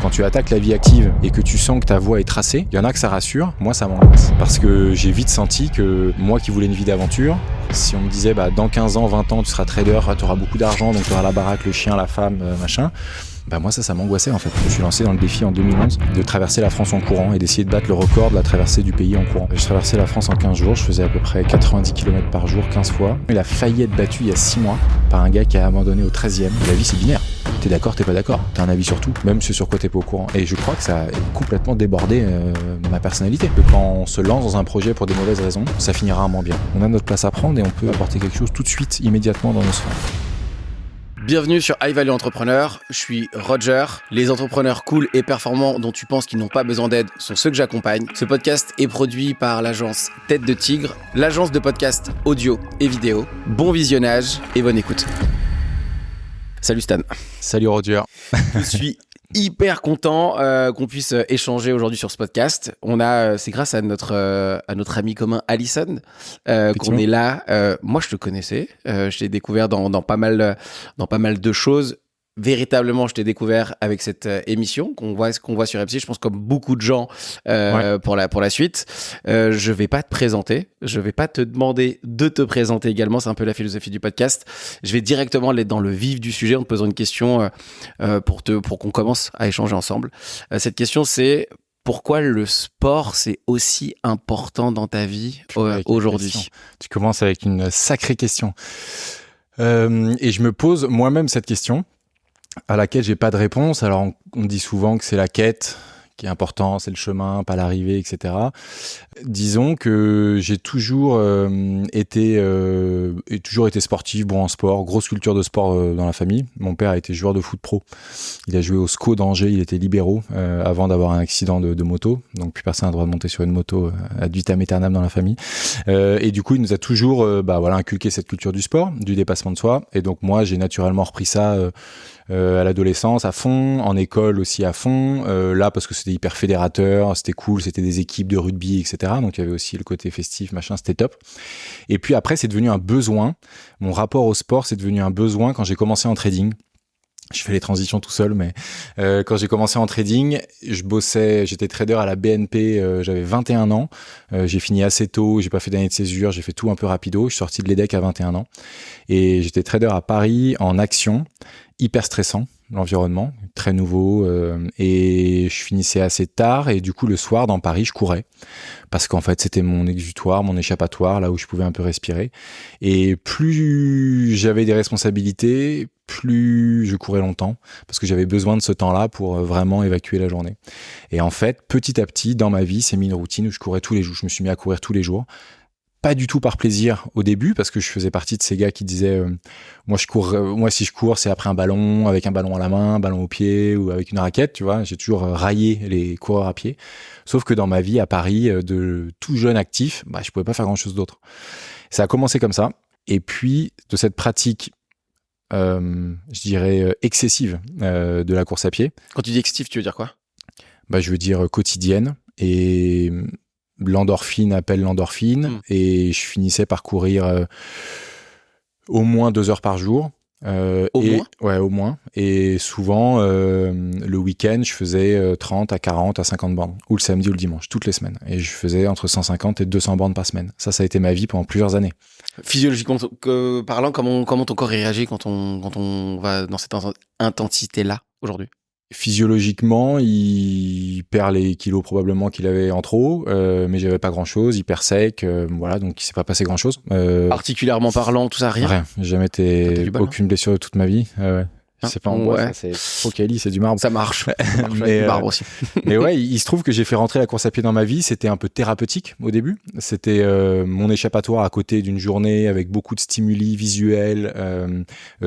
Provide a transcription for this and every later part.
Quand tu attaques la vie active et que tu sens que ta voie est tracée, il y en a que ça rassure, moi ça m'angoisse. Parce que j'ai vite senti que moi qui voulais une vie d'aventure, si on me disait dans 15 ans, 20 ans, tu seras trader, tu auras beaucoup d'argent, donc tu auras la baraque, le chien, la femme, machin, moi ça m'angoissait en fait. Je me suis lancé dans le défi en 2011 de traverser la France en courant et d'essayer de battre le record de la traversée du pays en courant. Je traversais la France en 15 jours, je faisais à peu près 90 km par jour, 15 fois. Il a failli être battu il y a 6 mois par un gars qui a abandonné au 13e. La vie c'est binaire. T'es d'accord, t'es pas d'accord. T'as un avis sur tout, même ce sur quoi t'es pas au courant. Et je crois que ça a complètement débordé ma personnalité. Que quand on se lance dans un projet pour des mauvaises raisons, ça finira rarement bien. On a notre place à prendre et on peut apporter quelque chose tout de suite, immédiatement dans nos sphères. Bienvenue sur High Value Entrepreneur, je suis Roger. Les entrepreneurs cool et performants dont tu penses qu'ils n'ont pas besoin d'aide sont ceux que j'accompagne. Ce podcast est produit par l'agence Tête de Tigre, l'agence de podcast audio et vidéo. Bon visionnage et bonne écoute. Salut Stan. Salut Roger. Je suis hyper content qu'on puisse échanger aujourd'hui sur ce podcast. C'est grâce à notre ami commun Alison qu'on est là. Moi, je te connaissais. Je t'ai découvert dans pas mal de choses. Véritablement, je t'ai découvert avec cette émission qu'on voit sur MC. Je pense comme beaucoup de gens pour la suite. Je vais pas te présenter. Je vais pas te demander de te présenter également. C'est un peu la philosophie du podcast. Je vais directement aller dans le vif du sujet en te posant une question pour qu'on commence à échanger ensemble. Cette question, c'est pourquoi le sport, c'est aussi important dans ta vie aujourd'hui ? Tu commences avec une sacrée question. Et je me pose moi-même cette question, à laquelle j'ai pas de réponse. Alors on dit souvent que c'est la quête qui est important, c'est le chemin, pas l'arrivée, etc. Disons que j'ai toujours été sportif, bon en sport, grosse culture de sport dans la famille. Mon père a été joueur de foot pro. Il a joué au SCO d'Angers, il était libéraux avant d'avoir un accident de moto. Donc plus personne n'a le droit de monter sur une moto ad vitam aeternam dans la famille. Et du coup, il nous a toujours inculqué cette culture du sport, du dépassement de soi. Et donc moi, j'ai naturellement repris ça à l'adolescence à fond, en école aussi à fond, là parce que c'était hyper fédérateur, c'était cool, c'était des équipes de rugby, etc. Donc il y avait aussi le côté festif, machin, c'était top. Et puis après, c'est devenu un besoin. Mon rapport au sport, c'est devenu un besoin quand j'ai commencé en trading. Je fais les transitions tout seul, mais quand j'ai commencé en trading, j'étais trader à la BNP, j'avais 21 ans, j'ai fini assez tôt, j'ai pas fait d'année de césure, j'ai fait tout un peu rapido, je suis sorti de l'EDEC à 21 ans, et j'étais trader à Paris en action, hyper stressant, l'environnement, très nouveau, et je finissais assez tard, et du coup le soir dans Paris, je courais, parce qu'en fait c'était mon exutoire, mon échappatoire, là où je pouvais un peu respirer, et plus j'avais des responsabilités, plus je courais longtemps, parce que j'avais besoin de ce temps-là pour vraiment évacuer la journée. Et en fait, petit à petit, dans ma vie, c'est mis une routine où je courais tous les jours, je me suis mis à courir tous les jours, pas du tout par plaisir au début, parce que je faisais partie de ces gars qui disaient moi si je cours, c'est après un ballon, avec un ballon à la main, un ballon au pied ou avec une raquette, tu vois. J'ai toujours raillé les coureurs à pied. Sauf que dans ma vie à Paris, de tout jeune actif, je pouvais pas faire grand chose d'autre. Ça a commencé comme ça. Et puis, de cette pratique, je dirais excessive de la course à pied. Quand tu dis excessive, tu veux dire quoi ? Je veux dire quotidienne. Et l'endorphine appelle l'endorphine, et je finissais par courir au moins 2 heures par jour. Au moins. Et souvent, le week-end, je faisais 30 à 40 à 50 bornes, ou le samedi ou le dimanche, toutes les semaines. Et je faisais entre 150 et 200 bornes par semaine. Ça a été ma vie pendant plusieurs années. Physiologiquement parlant, comment ton corps réagit quand on va dans cette intensité-là aujourd'hui ? Physiologiquement, il perd les kilos probablement qu'il avait en trop, mais j'avais pas grand-chose, hyper sec, donc il s'est pas passé grand-chose. Particulièrement parlant, tout ça, rien. Rien, j'ai jamais été aucune blessure de toute ma vie. C'est pas en bois, ça, c'est trop quali, c'est du marbre. Ça marche. Mais, du marbre aussi. Mais ouais, il se trouve que j'ai fait rentrer la course à pied dans ma vie. C'était un peu thérapeutique au début. C'était mon échappatoire à côté d'une journée avec beaucoup de stimuli visuels,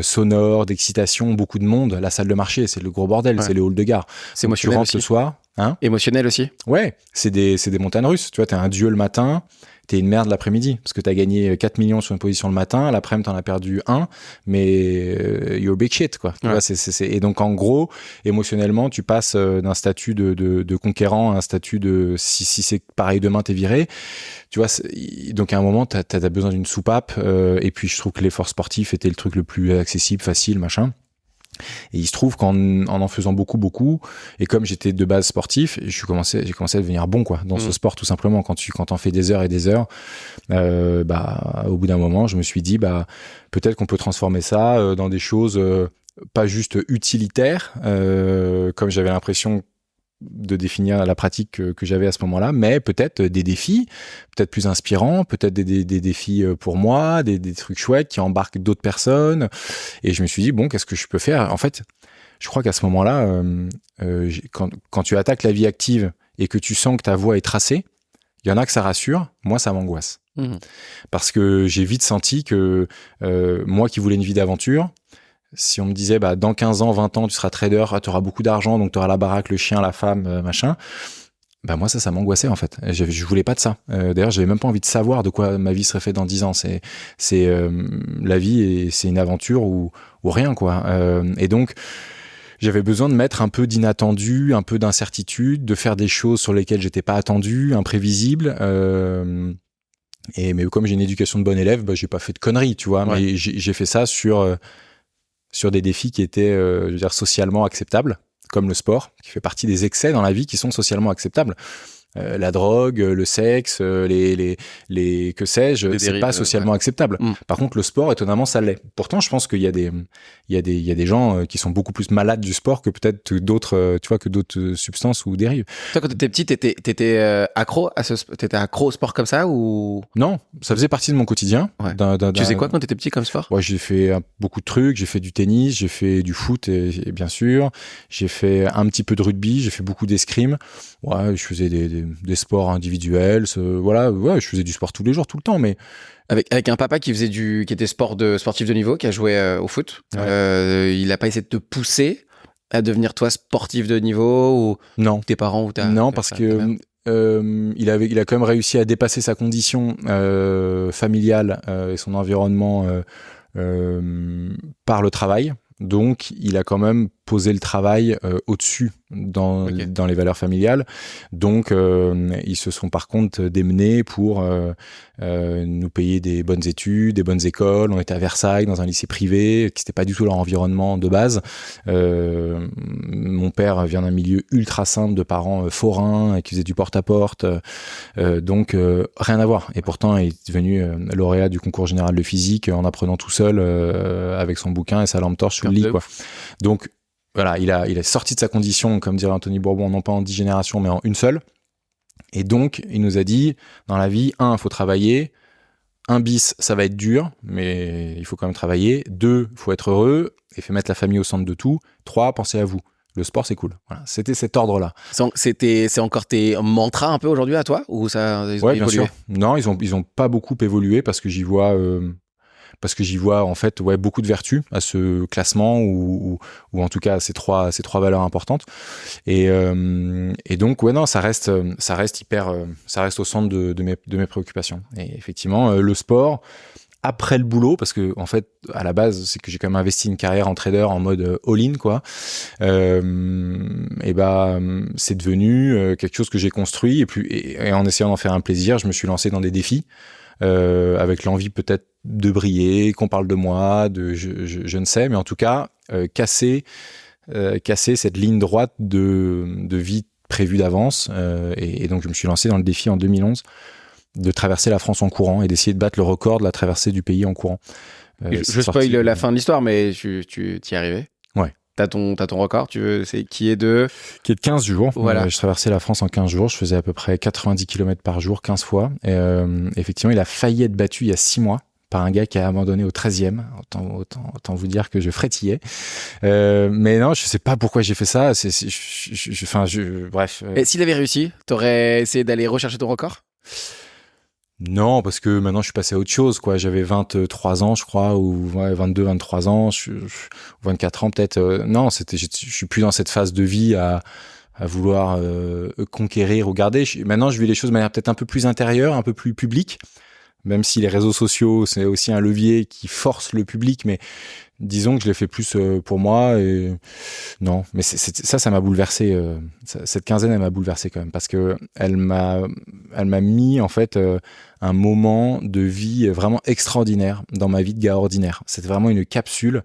sonores, d'excitation, beaucoup de monde. La salle de marché, c'est le gros bordel, c'est le hall de gare. C'est émotionnel. Tu rentres le soir. Émotionnel aussi. Ouais, c'est des montagnes russes. Tu vois, t'es un dieu le matin. T'es une merde l'après-midi, parce que t'as gagné 4 millions sur une position le matin, l'après-midi t'en as perdu 1, mais you're big shit, quoi. Ouais. Tu vois, et donc en gros, émotionnellement, tu passes d'un statut de conquérant à un statut de si c'est pareil demain t'es viré. Tu vois, donc à un moment t'as besoin d'une soupape, et puis je trouve que l'effort sportif était le truc le plus accessible, facile, machin. Et il se trouve qu'en faisant beaucoup, et comme j'étais de base sportif, j'ai commencé à devenir bon, quoi, dans ce sport, tout simplement. Quand t'en fais des heures et des heures, au bout d'un moment, je me suis dit, peut-être qu'on peut transformer ça dans des choses pas juste utilitaires, comme j'avais l'impression de définir la pratique que j'avais à ce moment-là, mais peut-être des défis, peut-être plus inspirants, peut-être des défis pour moi, des trucs chouettes qui embarquent d'autres personnes. Et je me suis dit, bon, qu'est-ce que je peux faire? En fait, je crois qu'à ce moment-là, quand tu attaques la vie active et que tu sens que ta voie est tracée, il y en a que ça rassure, moi ça m'angoisse. Parce que j'ai vite senti que moi qui voulais une vie d'aventure, si on me disait dans 15 ans, 20 ans, tu seras trader, tu auras beaucoup d'argent, donc tu auras la baraque, le chien, la femme, machin, moi ça m'angoissait en fait. Je voulais pas de ça. D'ailleurs, j'avais même pas envie de savoir de quoi ma vie serait faite dans 10 ans. C'est la vie et c'est une aventure ou rien, quoi. Et donc j'avais besoin de mettre un peu d'inattendu, un peu d'incertitude, de faire des choses sur lesquelles j'étais pas attendu, imprévisible. Mais comme j'ai une éducation de bon élève, j'ai pas fait de conneries, tu vois. Ouais. Mais j'ai fait ça sur des défis qui étaient, je veux dire, socialement acceptables, comme le sport, qui fait partie des excès dans la vie qui sont socialement acceptables. La drogue, le sexe, que sais-je, c'est pas socialement acceptable. Par contre, le sport, étonnamment, ça l'est. Pourtant, je pense qu'il y a des gens qui sont beaucoup plus malades du sport que peut-être d'autres, tu vois, que d'autres substances ou dérives. Toi, quand t'étais petit, t'étais accro t'étais accro au sport comme ça ou? Non, ça faisait partie de mon quotidien. Ouais. Tu faisais quoi quand t'étais petit comme sport? Ouais, j'ai fait beaucoup de trucs. J'ai fait du tennis, j'ai fait du foot et bien sûr, j'ai fait un petit peu de rugby, j'ai fait beaucoup d'escrime. Ouais, je faisais des sports individuels, je faisais du sport tous les jours, tout le temps, mais avec un papa qui était sportif de niveau, qui a joué au foot. Ouais. Il a pas essayé de te pousser à devenir toi sportif de niveau ou non, tes parents ou non, parce que il a quand même réussi à dépasser sa condition familiale et son environnement par le travail. Donc, il a quand même posé le travail au-dessus dans les valeurs familiales. Donc, ils se sont par contre démenés pour nous payer des bonnes études, des bonnes écoles. On était à Versailles, dans un lycée privé, qui n'était pas du tout leur environnement de base. Mon père vient d'un milieu ultra simple de parents forains qui faisaient du porte-à-porte. Donc, rien à voir. Et pourtant, il est devenu lauréat du concours général de physique en apprenant tout seul avec son bouquin et sa lampe torche sous le lit, quoi. Donc, voilà, il est sorti de sa condition, comme dirait Anthony Bourbon, non pas en 10 générations, mais en une seule. Et donc, il nous a dit, dans la vie, 1, il faut travailler. 1 bis, ça va être dur, mais il faut quand même travailler. 2, il faut être heureux et faut mettre la famille au centre de tout. 3, pensez à vous. Le sport, c'est cool. Voilà, c'était cet ordre-là. C'est encore tes mantras un peu aujourd'hui à toi ou ça, ils ont évolué? Bien sûr. Non, ils ont pas beaucoup évolué parce que j'y vois en fait beaucoup de vertus à ce classement ou en tout cas à ces trois valeurs importantes et donc non, ça reste au centre de mes préoccupations. Et effectivement, le sport après le boulot, parce que en fait à la base c'est que j'ai quand même investi une carrière en trader en mode all-in, quoi. C'est devenu quelque chose que j'ai construit et en essayant d'en faire un plaisir, je me suis lancé dans des défis avec l'envie peut-être de briller, qu'on parle de moi, je ne sais, mais en tout cas casser cette ligne droite de vie prévue d'avance, et donc je me suis lancé dans le défi en 2011 de traverser la France en courant et d'essayer de battre le record de la traversée du pays en courant. Je spoil la fin de l'histoire, mais tu y es arrivé. Ouais. T'as ton record, qui est de 15 jours. Voilà. Je traversais la France en 15 jours. Je faisais à peu près 90 km par jour, 15 fois. Et, effectivement, il a failli être battu il y a 6 mois par un gars qui a abandonné au 13e. Autant vous dire que je frétillais. Mais non, je sais pas pourquoi j'ai fait ça. Bref. Et s'il avait réussi, t'aurais essayé d'aller rechercher ton record? Non, parce que maintenant je suis passé à autre chose, quoi. J'avais 23 ans, je crois, ou 22, 23 ans, 24 ans peut-être. Non, je suis plus dans cette phase de vie à vouloir conquérir ou garder. Maintenant, je vis les choses de manière peut-être un peu plus intérieure, un peu plus publique, même si les réseaux sociaux, c'est aussi un levier qui force le public, mais disons que je l'ai fait plus pour moi. Et non, mais ça m'a bouleversé. Cette quinzaine, elle m'a bouleversé quand même, parce que elle m'a mis en fait un moment de vie vraiment extraordinaire dans ma vie de gars ordinaire. C'était vraiment une capsule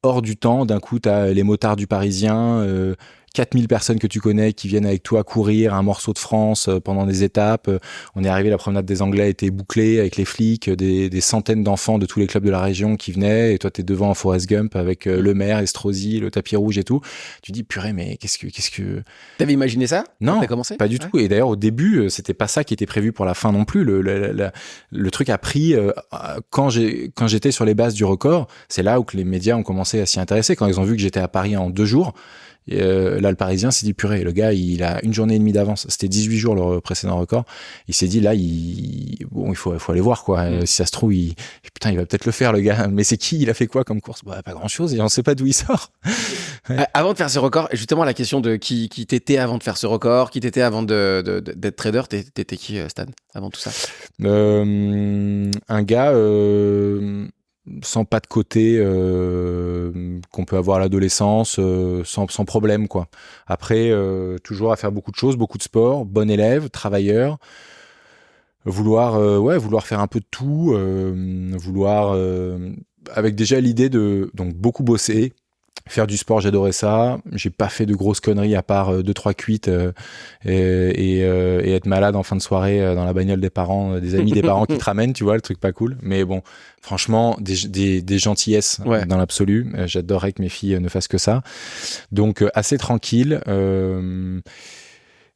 hors du temps. D'un coup, t'as les motards du Parisien, 4000 personnes que tu connais qui viennent avec toi courir un morceau de France pendant des étapes. On est arrivé, la promenade des Anglais était bouclée avec les flics, des centaines d'enfants de tous les clubs de la région qui venaient, et toi t'es devant en Forrest Gump avec le maire, Estrosi, le tapis rouge et tout. Tu dis purée, mais qu'est-ce que... T'avais imaginé ça? Non, t'as commencé? pas du tout. Et d'ailleurs au début c'était pas ça qui était prévu pour la fin non plus. Le truc a pris quand j'étais sur les bases du record, c'est là où que les médias ont commencé à s'y intéresser, quand ils ont vu que j'étais à Paris en 2 jours. Et là, le Parisien s'est dit purée, le gars, il a 1 journée et demie d'avance. C'était 18 jours le précédent record. Il s'est dit là, il faut aller voir quoi. Si ça se trouve, putain, il va peut-être le faire le gars. Mais c'est qui? Il a fait quoi comme course? Bah, pas grand chose. Et on sait pas d'où il sort. Ouais. Avant de faire ce record, justement, la question de qui t'étais avant de faire ce record, qui t'étais avant d'être trader, t'étais qui, Stan, avant tout ça? Un gars sans pas de côté qu'on peut avoir à l'adolescence, sans problème quoi. Après, toujours à faire beaucoup de choses, beaucoup de sport, bon élève, travailleur, vouloir faire un peu de tout, avec déjà l'idée de donc beaucoup bosser. Faire du sport, j'adorais ça. J'ai pas fait de grosses conneries à part 2-3 cuites et être malade en fin de soirée dans la bagnole des parents, des amis des parents qui te ramènent, tu vois, le truc pas cool. Mais bon, franchement, des gentillesses dans l'absolu. J'adorerais que mes filles ne fassent que ça. Donc assez tranquille.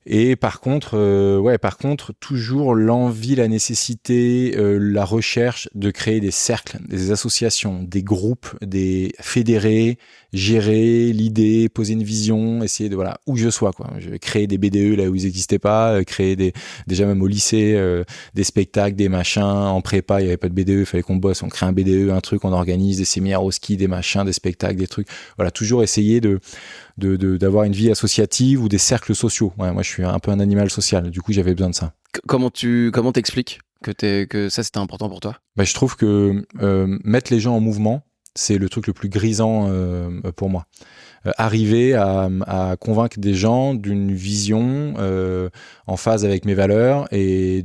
Et par contre, toujours l'envie, la nécessité, la recherche de créer des cercles, des associations, des groupes, des fédérés, gérer l'idée, poser une vision, essayer de où je sois quoi. Je vais créer des BDE là où ils n'existaient pas, créer déjà même au lycée des spectacles, des machins. En prépa, il y avait pas de BDE, il fallait qu'on bosse, on crée un BDE, un truc, on organise des séminaires au ski, des machins, des spectacles, des trucs. Voilà, toujours essayer d'avoir une vie associative ou des cercles sociaux. Ouais, moi, je suis un peu un animal social. Du coup, j'avais besoin de ça. Comment t'expliques que ça, c'était important pour toi? Je trouve que mettre les gens en mouvement, c'est le truc le plus grisant pour moi. Arriver à convaincre des gens d'une vision en phase avec mes valeurs et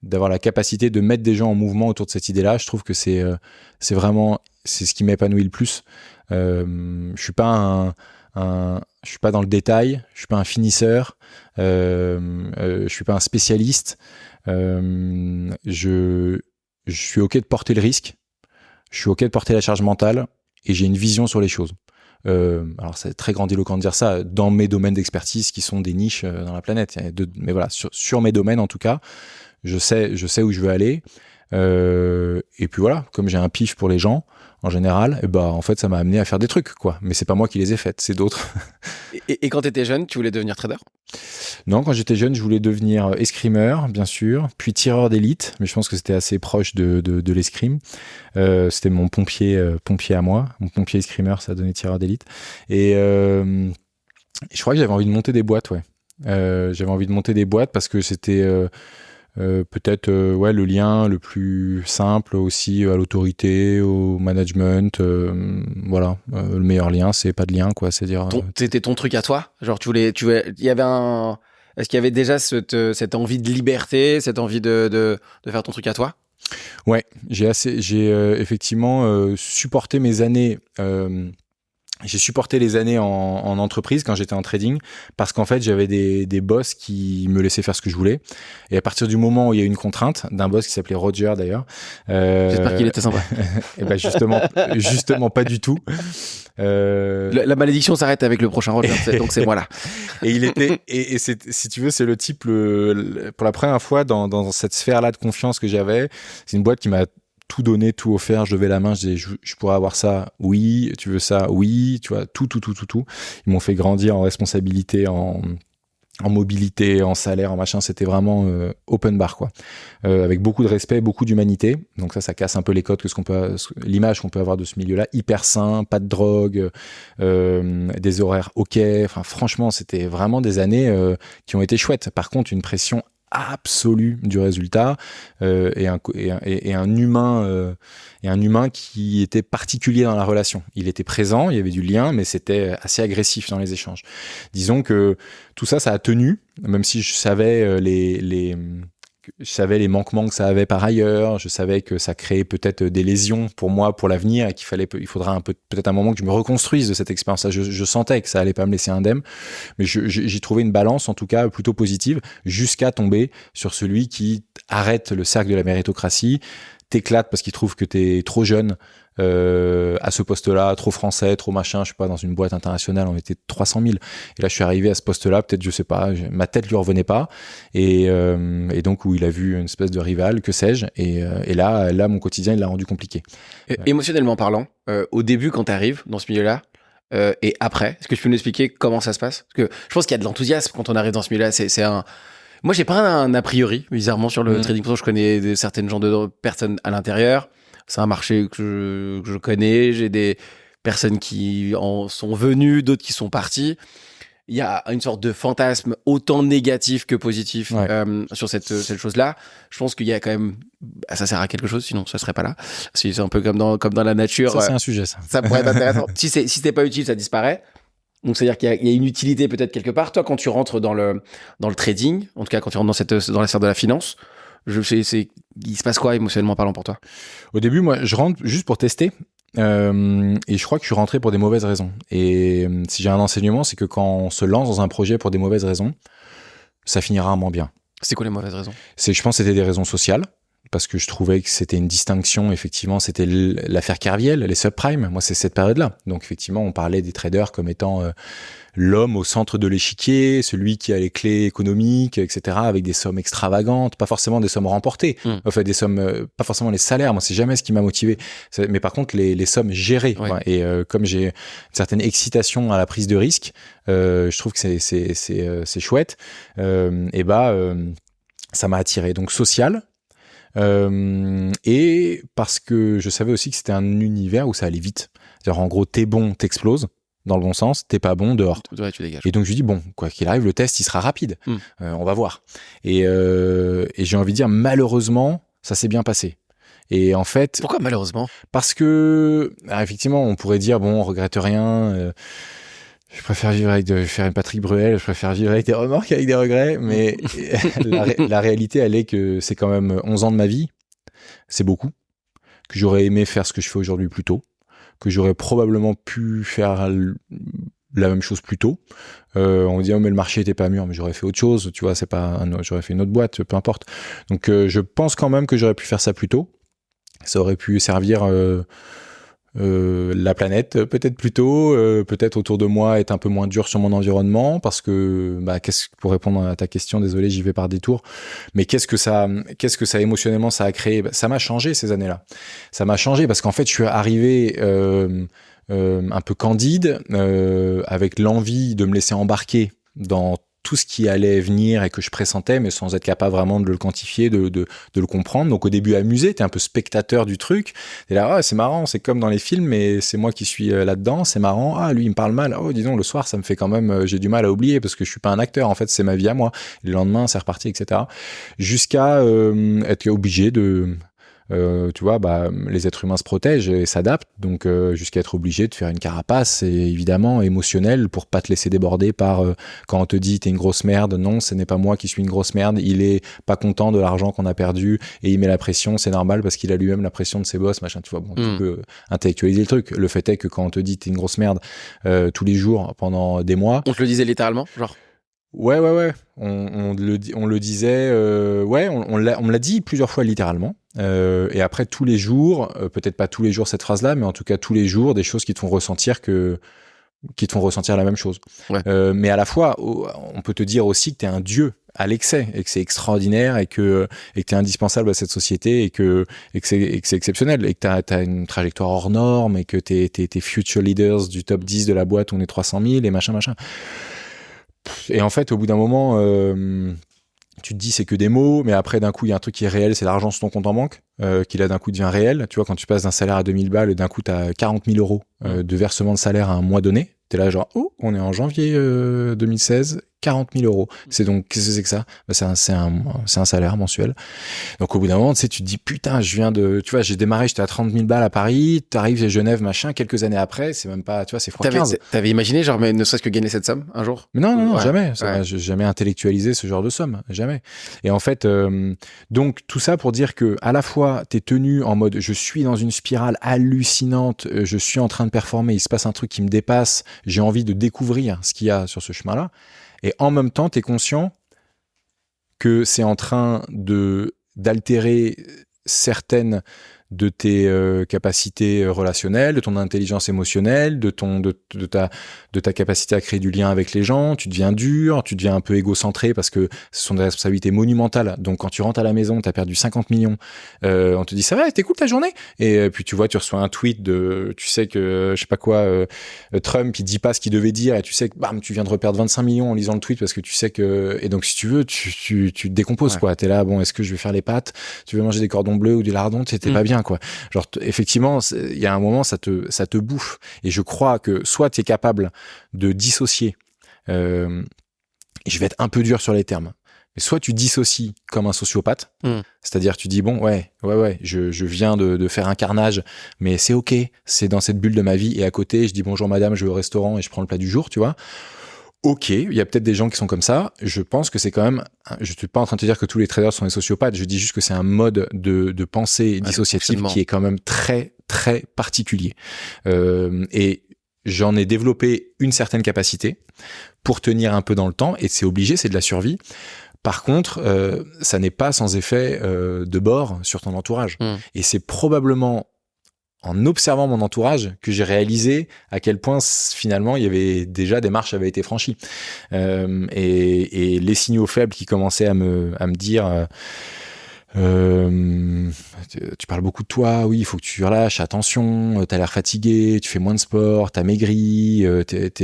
d'avoir la capacité de mettre des gens en mouvement autour de cette idée-là, je trouve que c'est ce qui m'épanouit le plus. Je suis pas je suis pas dans le détail, je suis pas un finisseur, je suis pas un spécialiste. Je suis ok de porter le risque, je suis ok de porter la charge mentale et j'ai une vision sur les choses. Alors c'est très grandiloquent de dire ça dans mes domaines d'expertise qui sont des niches dans la planète. Mais voilà, sur mes domaines en tout cas, je sais où je veux aller. Et puis voilà, comme j'ai un pif pour les gens en général, en fait ça m'a amené à faire des trucs quoi. Mais c'est pas moi qui les ai faites, c'est d'autres. Et quand t'étais jeune, tu voulais devenir trader? Non, quand j'étais jeune, je voulais devenir escrimeur, bien sûr, puis tireur d'élite, mais je pense que c'était assez proche de l'escrime. C'était mon pompier à moi, mon pompier escrimeur, ça a donné tireur d'élite. Et je crois que j'avais envie de monter des boîtes, ouais. J'avais envie de monter des boîtes parce que c'était peut-être le lien le plus simple aussi à l'autorité, au management. Le meilleur lien, c'est pas de lien, quoi. C'est-à-dire. C'était ton truc à toi. Genre, il y avait est-ce qu'il y avait déjà cette envie de liberté, cette envie de faire ton truc à toi? Ouais, j'ai effectivement supporté mes années. J'ai supporté les années en entreprise quand j'étais en trading parce qu'en fait j'avais des boss qui me laissaient faire ce que je voulais, et à partir du moment où il y a eu une contrainte d'un boss qui s'appelait Roger d'ailleurs, j'espère qu'il était sympa. Et justement pas du tout. La malédiction s'arrête avec le prochain Roger, donc c'est moi là. Et il était et c'est, si tu veux, c'est le type pour la première fois dans cette sphère là de confiance que j'avais. C'est une boîte qui m'a tout donné, tout offert, je levais la main, je disais je pourrais avoir ça, oui, tu veux ça, oui, tu vois, tout. Ils m'ont fait grandir en responsabilité, en mobilité, en salaire, en machin, c'était vraiment open bar quoi. Avec beaucoup de respect, beaucoup d'humanité. Donc ça casse un peu les codes l'image qu'on peut avoir de ce milieu-là, hyper sain, pas de drogue, des horaires ok. Enfin franchement, c'était vraiment des années qui ont été chouettes. Par contre, une pression absolue du résultat et un humain qui était particulier dans la relation. Il était présent, il y avait du lien, mais c'était assez agressif dans les échanges. Disons que tout ça a tenu, même si je savais je savais les manquements que ça avait par ailleurs, je savais que ça créait peut-être des lésions pour moi, pour l'avenir, et il faudra peut-être un moment que je me reconstruise de cette expérience-là. Je sentais que ça allait pas me laisser indemne, mais j'ai trouvé une balance, en tout cas, plutôt positive, jusqu'à tomber sur celui qui arrête le cercle de la méritocratie, t'éclate parce qu'il trouve que t'es trop jeune à ce poste-là, trop français, trop machin, je sais pas, dans une boîte internationale, on était 300 000. Et là, je suis arrivé à ce poste-là, peut-être, je sais pas, ma tête lui revenait pas. Et donc, où il a vu une espèce de rival, que sais-je. Et là, mon quotidien, il l'a rendu compliqué. Émotionnellement parlant, au début, quand t'arrives dans ce milieu-là, et après, est-ce que tu peux nous expliquer comment ça se passe? Parce que je pense qu'il y a de l'enthousiasme quand on arrive dans ce milieu-là. C'est un... Moi, j'ai pas un a priori, bizarrement, sur le trading. Je connais certaines personnes à l'intérieur. C'est un marché que je connais. J'ai des personnes qui en sont venues, d'autres qui sont parties. Il y a une sorte de fantasme autant négatif que positif sur cette chose-là. Je pense qu'il y a quand même... Ça sert à quelque chose, sinon ça serait pas là. C'est un peu comme dans la nature. Ça, c'est un sujet, ça. Ça pourrait être intéressant. Si c'est pas utile, ça disparaît. Donc, c'est-à-dire qu'il y a une utilité peut-être quelque part. Toi, quand tu rentres dans le trading, en tout cas quand tu rentres dans la sphère de la finance, il se passe quoi émotionnellement parlant pour toi? Au début, moi, je rentre juste pour tester. Et je crois que je suis rentré pour des mauvaises raisons. Et si j'ai un enseignement, c'est que quand on se lance dans un projet pour des mauvaises raisons, ça finira rarement bien. C'est quoi les mauvaises raisons? Je pense que c'était des raisons sociales. Parce que je trouvais que c'était une distinction, effectivement, c'était l'affaire Kerviel, les subprimes. Moi, c'est cette période-là. Donc, effectivement, on parlait des traders comme étant l'homme au centre de l'échiquier, celui qui a les clés économiques, etc., avec des sommes extravagantes, pas forcément des sommes remportées, enfin, des sommes, pas forcément les salaires. Moi, c'est jamais ce qui m'a motivé. Mais par contre, les sommes gérées. Ouais. Et comme j'ai une certaine excitation à la prise de risque, je trouve que c'est chouette. Ça m'a attiré. Donc, social. Et parce que je savais aussi que c'était un univers où ça allait vite. C'est-à-dire, en gros, t'es bon, t'exploses dans le bon sens, t'es pas bon, dehors. Ouais, tu dégages. Et donc je lui dis bon, quoi qu'il arrive, le test il sera rapide. On va voir. Et j'ai envie de dire malheureusement, ça s'est bien passé. Et en fait, pourquoi malheureusement? Parce que effectivement, on pourrait dire bon, on regrette rien. Je préfère faire une Patrick Bruel, je préfère vivre avec des remords qu'avec des regrets, mais la réalité, elle est que c'est quand même 11 ans de ma vie, c'est beaucoup, que j'aurais aimé faire ce que je fais aujourd'hui plus tôt, que j'aurais probablement pu faire la même chose plus tôt. On me dit, oh, mais le marché était pas mûr, mais j'aurais fait autre chose, tu vois, j'aurais fait une autre boîte, peu importe. Donc, je pense quand même que j'aurais pu faire ça plus tôt. Ça aurait pu servir la planète peut-être plus tôt, peut-être autour de moi être un peu moins dur sur mon environnement, parce que pour répondre à ta question, désolé, j'y vais par détour, mais qu'est-ce que ça émotionnellement ça a créé? Ça m'a changé ces années-là. Ça m'a changé parce qu'en fait je suis arrivé un peu candide, avec l'envie de me laisser embarquer dans tout ce qui allait venir et que je pressentais, mais sans être capable vraiment de le quantifier, de le comprendre. Donc au début amusé, t'es un peu spectateur du truc. T'es là, c'est marrant, c'est comme dans les films, mais c'est moi qui suis là-dedans, c'est marrant. Ah, lui, il me parle mal. Oh, dis donc, le soir, ça me fait quand même, j'ai du mal à oublier parce que je suis pas un acteur. En fait, c'est ma vie à moi. Et le lendemain, c'est reparti, etc. Jusqu'à être obligé de... tu vois, les êtres humains se protègent et s'adaptent, donc jusqu'à être obligé de faire une carapace, et évidemment émotionnelle, pour pas te laisser déborder par quand on te dit t'es une grosse merde. Non, ce n'est pas moi qui suis une grosse merde, il est pas content de l'argent qu'on a perdu et il met la pression, c'est normal parce qu'il a lui-même la pression de ses boss, machin, tu vois. Bon, tu peux intellectualiser le truc. Le fait est que quand on te dit t'es une grosse merde tous les jours pendant des mois, on te le disait littéralement, genre. Ouais. On le disait. On me l'a dit plusieurs fois littéralement. Et après tous les jours, peut-être pas tous les jours cette phrase-là, mais en tout cas tous les jours, des choses qui te font ressentir la même chose. Ouais. Mais à la fois, on peut te dire aussi que t'es un dieu à l'excès et que c'est extraordinaire et que t'es indispensable à cette société et que c'est exceptionnel et que t'as une trajectoire hors norme et que t'es future leaders du top 10 de la boîte où on est 300 000 et machin. Et en fait, au bout d'un moment, tu te dis c'est que des mots, mais après d'un coup, il y a un truc qui est réel, c'est l'argent sur ton compte en banque, qui là d'un coup devient réel. Tu vois, quand tu passes d'un salaire à 2000 balles, d'un coup, t'as 40 000 euros de versement de salaire à un mois donné. T'es là genre, oh, on est en janvier 2016 40 000 euros. C'est donc, qu'est-ce que c'est que ça? C'est un salaire mensuel. Donc, au bout d'un moment, tu sais, tu te dis, putain, tu vois, j'ai démarré, j'étais à 30 000 balles à Paris, t'arrives à Genève, machin, quelques années après, c'est même pas, tu vois, c'est fois 15. T'avais imaginé, genre, mais ne serait-ce que gagner cette somme un jour? Mais non, Ouais. jamais. J'ai jamais intellectualisé ce genre de somme. Jamais. Et en fait, donc, tout ça pour dire que, à la fois, t'es tenu en mode, je suis dans une spirale hallucinante, je suis en train de performer, il se passe un truc qui me dépasse, j'ai envie de découvrir ce qu'il y a sur ce chemin-là. Et en même temps, t'es conscient que c'est en train d'altérer certaines de tes capacités relationnelles, de ton intelligence émotionnelle, de ta capacité à créer du lien avec les gens. Tu deviens dur, tu deviens un peu égocentré parce que ce sont des responsabilités monumentales. Donc quand tu rentres à la maison, t'as perdu 50 millions, on te dit ça va, c'était cool ta journée. Et puis tu vois, tu reçois un tweet tu sais que je sais pas quoi, Trump il dit pas ce qu'il devait dire et tu sais que bam, tu viens de reperdre 25 millions en lisant le tweet parce que tu sais que, et donc si tu veux, tu te décomposes, quoi. T'es là, bon, est-ce que je vais faire les pâtes? Tu veux manger des cordons bleus ou du lardon? T'es pas bien, quoi. Genre, effectivement, il y a un moment, ça te bouffe. Et je crois que soit tu es capable de dissocier, et je vais être un peu dur sur les termes, mais soit tu dissocies comme un sociopathe, c'est-à-dire tu dis, bon, ouais, je viens de faire un carnage, mais c'est ok, c'est dans cette bulle de ma vie, et à côté, je dis bonjour madame, je vais au restaurant et je prends le plat du jour, tu vois. Ok, il y a peut-être des gens qui sont comme ça. Je pense que c'est quand même. Je suis pas en train de te dire que tous les traders sont des sociopathes. Je dis juste que c'est un mode de pensée dissociatif qui est quand même très très particulier. Et j'en ai développé une certaine capacité pour tenir un peu dans le temps. Et c'est obligé, c'est de la survie. Par contre, ça n'est pas sans effet de bord sur ton entourage. Et c'est probablement en observant mon entourage que j'ai réalisé à quel point finalement il y avait déjà des marches avaient été franchies, et les signaux faibles qui commençaient à me dire tu parles beaucoup de toi, oui, il faut que tu relâches, attention, t'as l'air fatigué, tu fais moins de sport, t'as maigri,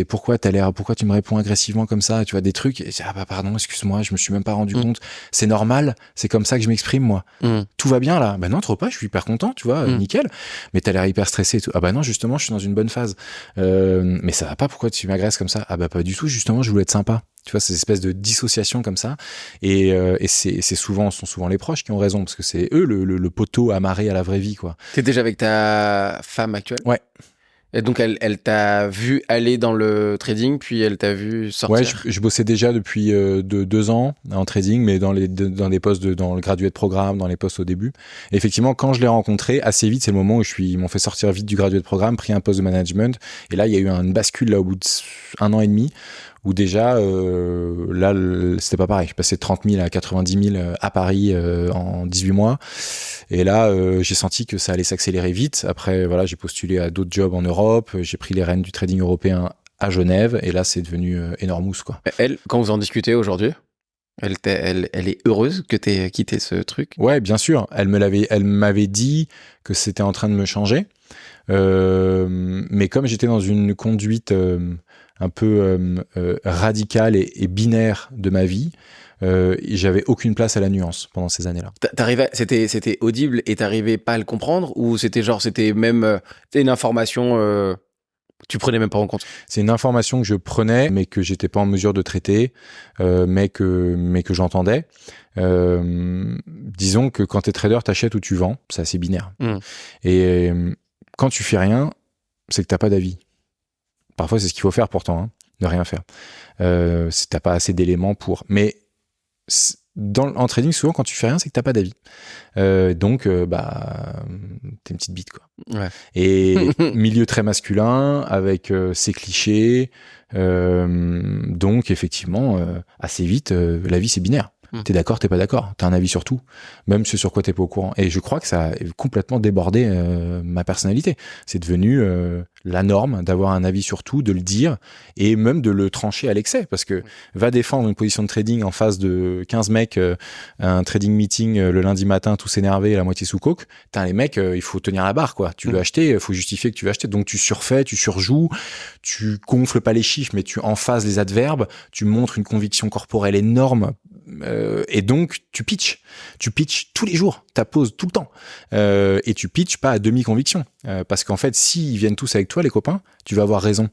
pourquoi tu me réponds agressivement comme ça, tu vois, des trucs, et ah bah pardon, excuse-moi, je me suis même pas rendu compte, c'est normal, c'est comme ça que je m'exprime, moi. Tout va bien là? Bah non, trop pas, je suis hyper content, tu vois, nickel, mais t'as l'air hyper stressé et tout. Ah bah non, justement, je suis dans une bonne phase. Mais ça va pas, pourquoi tu m'agresses comme ça? Ah bah pas du tout, justement, je voulais être sympa. Tu vois, ces espèces de dissociation comme ça. Et sont souvent les proches qui ont raison, parce que c'est eux le poteau amarré à la vraie vie, quoi. T'es déjà avec ta femme actuelle? Ouais. Et donc, elle t'a vu aller dans le trading, puis elle t'a vu sortir? Ouais, je bossais déjà depuis 2 ans en trading, mais dans des postes dans le graduate programme, dans les postes au début. Et effectivement, quand je l'ai rencontré, assez vite, c'est le moment où ils m'ont fait sortir vite du graduate programme, pris un poste de management. Et là, il y a eu une bascule là, au bout d'1 an et demi, où déjà, là, c'était pas pareil. Je passais de 30 000 à 90 000 à Paris en 18 mois. Et là, j'ai senti que ça allait s'accélérer vite. Après, voilà, j'ai postulé à d'autres jobs en Europe. J'ai pris les rênes du trading européen à Genève. Et là, c'est devenu énormous, quoi. Elle, quand vous en discutez aujourd'hui, elle est heureuse que t'aies quitté ce truc? Ouais, bien sûr. Elle m'avait dit que c'était en train de me changer. Mais comme j'étais dans une conduite un peu radicale et binaire de ma vie, j'avais aucune place à la nuance pendant ces années-là. C'était audible et t'arrivais pas à le comprendre, ou c'était même une information tu prenais même pas en compte? C'est une information que je prenais, mais que j'étais pas en mesure de traiter, mais que j'entendais. Disons que quand t'es trader, t'achètes ou tu vends, c'est assez binaire. Et quand tu fais rien, c'est que t'as pas d'avis. Parfois, c'est ce qu'il faut faire pourtant, hein, ne rien faire. T'as pas assez d'éléments pour. Mais en trading, souvent, quand tu fais rien, c'est que t'as pas d'avis. Donc, t'es une petite bite, quoi. Ouais. Et milieu très masculin, avec ses clichés. Donc, effectivement, assez vite, la vie, c'est binaire. T'es d'accord, t'es pas d'accord. T'as un avis sur tout, même ce sur quoi t'es pas au courant. Et je crois que ça a complètement débordé ma personnalité. C'est devenu la norme d'avoir un avis sur tout, de le dire et même de le trancher à l'excès. Parce que va défendre une position de trading en face de 15 mecs, un trading meeting le lundi matin, tous énervés, la moitié sous coke. Les mecs, il faut tenir la barre, quoi. Tu veux acheter, il faut justifier que tu veux acheter. Donc tu surfais, tu surjoues, tu gonfles pas les chiffres, mais tu emphases les adverbes, tu montres une conviction corporelle énorme. Et donc tu pitches tous les jours, t'apposes tout le temps, et tu pitches pas à demi-conviction, parce qu'en fait s'ils viennent tous avec toi les copains, tu vas avoir raison,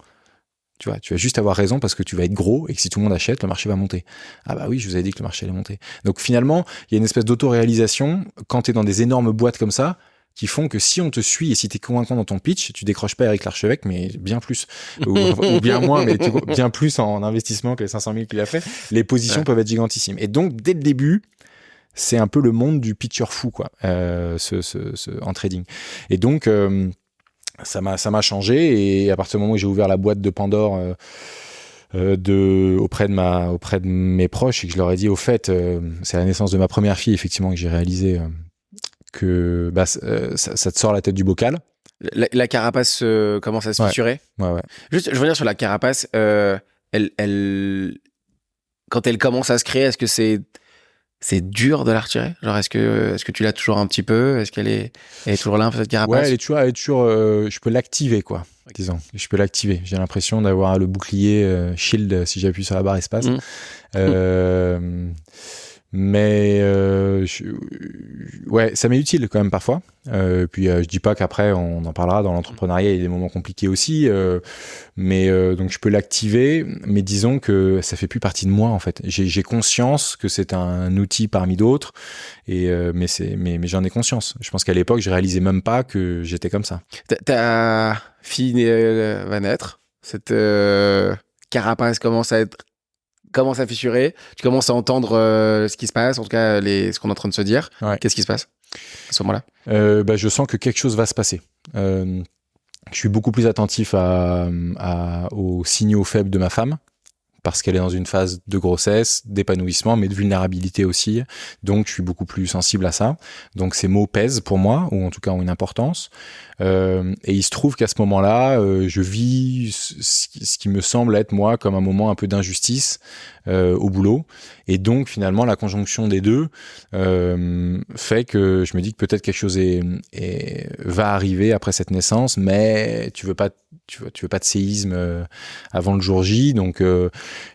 Tu vois, tu vas juste avoir raison parce que tu vas être gros et que si tout le monde achète, le marché va monter. Ah bah oui, je vous avais dit que le marché allait monter. Donc finalement, il y a une espèce d'autoréalisation quand tu es dans des énormes boîtes comme ça qui font que si on te suit et si tu es convaincant dans ton pitch, tu décroches pas Eric Larchevêque, mais bien plus. ou bien moins, mais bien plus en investissement que les 500 000 qu'il a fait. Les positions peuvent être gigantissimes. Et donc, dès le début, c'est un peu le monde du pitcher fou, quoi, en trading. Et donc, ça m'a changé. Et à partir du moment où j'ai ouvert la boîte de Pandore auprès de mes proches et que je leur ai dit, au fait, c'est la naissance de ma première fille, effectivement, que j'ai réalisé que ça te sort la tête du bocal. La carapace commence à se fissurer. Ouais. Juste, je veux dire sur la carapace, elle, quand elle commence à se créer, est-ce que c'est dur de la retirer? Genre, est-ce que tu l'as toujours un petit peu? Est-ce qu'elle est toujours là, cette carapace? Ouais, elle est toujours, je peux l'activer, quoi. Okay. Disons, je peux l'activer. J'ai l'impression d'avoir le bouclier shield si j'appuie sur la barre espace. Mais ouais, ça m'est utile quand même parfois. Puis je dis pas qu'après on en parlera dans l'entrepreneuriat, il y a des moments compliqués aussi. Mais donc je peux l'activer, mais disons que ça fait plus partie de moi en fait. J'ai conscience que c'est un outil parmi d'autres, mais j'en ai conscience. Je pense qu'à l'époque je réalisais même pas que j'étais comme ça. Ta fille va naître. Cette carapace commence à fissurer, tu commences à entendre ce qui se passe, en tout cas ce qu'on est en train de se dire. Ouais. Qu'est-ce qui se passe à ce moment-là? Je sens que quelque chose va se passer. Je suis beaucoup plus attentif aux signaux faibles de ma femme, parce qu'elle est dans une phase de grossesse, d'épanouissement, mais de vulnérabilité aussi. Donc, je suis beaucoup plus sensible à ça. Donc, ces mots pèsent pour moi, ou en tout cas ont une importance. Et il se trouve qu'à ce moment-là, je vis ce qui me semble être, moi, comme un moment un peu d'injustice au boulot. Et donc, finalement, la conjonction des deux fait que je me dis que peut-être quelque chose va arriver après cette naissance, mais tu veux pas de séisme avant le jour J. Donc,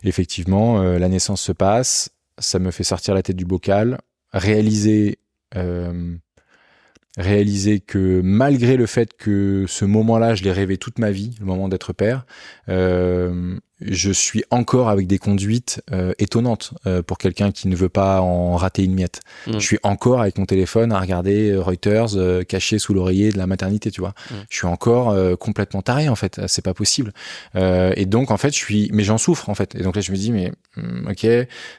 effectivement, la naissance se passe, ça me fait sortir la tête du bocal, réaliser que malgré le fait que ce moment-là, je l'ai rêvé toute ma vie, le moment d'être père, je suis encore avec des conduites étonnantes pour quelqu'un qui ne veut pas en rater une miette. Je suis encore avec mon téléphone à regarder Reuters caché sous l'oreiller de la maternité, tu vois. Je suis encore complètement taré, en fait. C'est pas possible. Et donc, en fait, mais j'en souffre, en fait. Et donc là, je me dis, mais ok,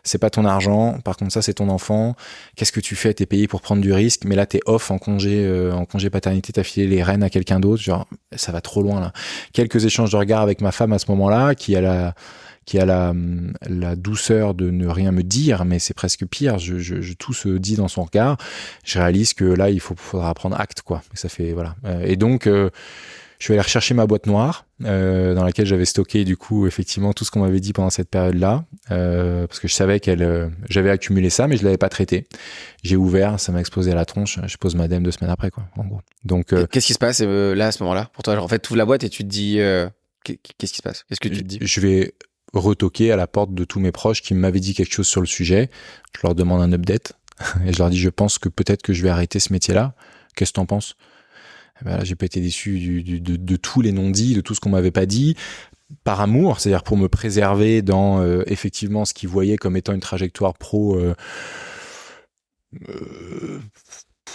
c'est pas ton argent. Par contre, ça, c'est ton enfant. Qu'est-ce que tu fais? T'es payé pour prendre du risque, mais là, t'es off en congé paternité, t'as filé les rênes à quelqu'un d'autre. Genre, ça va trop loin, là. Quelques échanges de regards avec ma femme à ce moment-là, qui a la douceur de ne rien me dire, mais c'est presque pire. Tout se dit dans son regard. Je réalise que là, il faudra prendre acte, quoi. Et ça fait, voilà. Et donc, je vais aller rechercher ma boîte noire, dans laquelle j'avais stocké, du coup, effectivement, tout ce qu'on m'avait dit pendant cette période-là, parce que je savais j'avais accumulé ça, mais je l'avais pas traité. J'ai ouvert, ça m'a explosé à la tronche. Je pose madame 2 semaines après, quoi, en gros. Donc, qu'est-ce qui se passe là, à ce moment-là, pour toi? Genre, en fait, tu ouvres la boîte et tu te dis, qu'est-ce qui se passe? Qu'est-ce que tu te dis? Je vais retoquer à la porte de tous mes proches qui m'avaient dit quelque chose sur le sujet. Je leur demande un update et je leur dis, je pense que peut-être que je vais arrêter ce métier-là. Qu'est-ce que t'en penses? Ben là, j'ai pas été déçu de tous les non-dits, de tout ce qu'on m'avait pas dit, par amour, c'est-à-dire pour me préserver dans effectivement ce qu'ils voyaient comme étant une trajectoire pro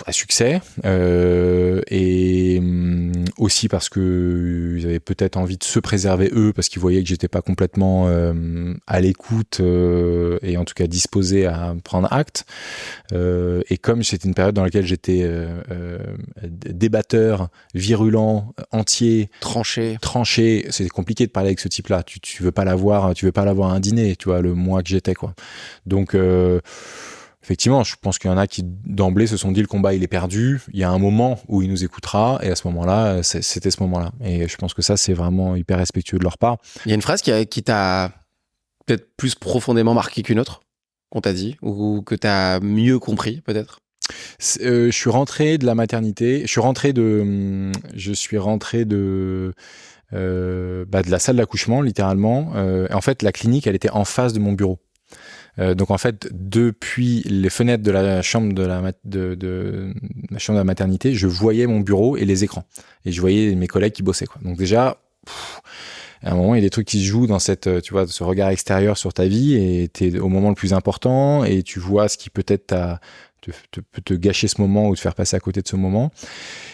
à succès, et aussi parce que ils avaient peut-être envie de se préserver eux, parce qu'ils voyaient que j'étais pas complètement à l'écoute et en tout cas disposé à prendre acte. Et comme c'était une période dans laquelle j'étais débatteur, virulent, entier, tranché, c'est compliqué de parler avec ce type-là. Tu veux pas l'avoir à un dîner, tu vois, le mois que j'étais, quoi. Donc effectivement, je pense qu'il y en a qui, d'emblée, se sont dit le combat, il est perdu. Il y a un moment où il nous écoutera. Et à ce moment-là, c'était ce moment-là. Et je pense que ça, c'est vraiment hyper respectueux de leur part. Il y a une phrase qui t'a peut-être plus profondément marqué qu'une autre, qu'on t'a dit, ou que t'as mieux compris, peut-être? Je suis rentré de la maternité. Je suis rentré de la salle d'accouchement, littéralement. En fait, la clinique, elle était en face de mon bureau. Donc en fait, depuis les fenêtres de la chambre de la maternité, je voyais mon bureau et les écrans, et je voyais mes collègues qui bossaient, quoi. Donc déjà, À un moment, il y a des trucs qui se jouent dans tu vois, ce regard extérieur sur ta vie et t'es au moment le plus important et tu vois ce qui peut-être peut te gâcher ce moment ou te faire passer à côté de ce moment.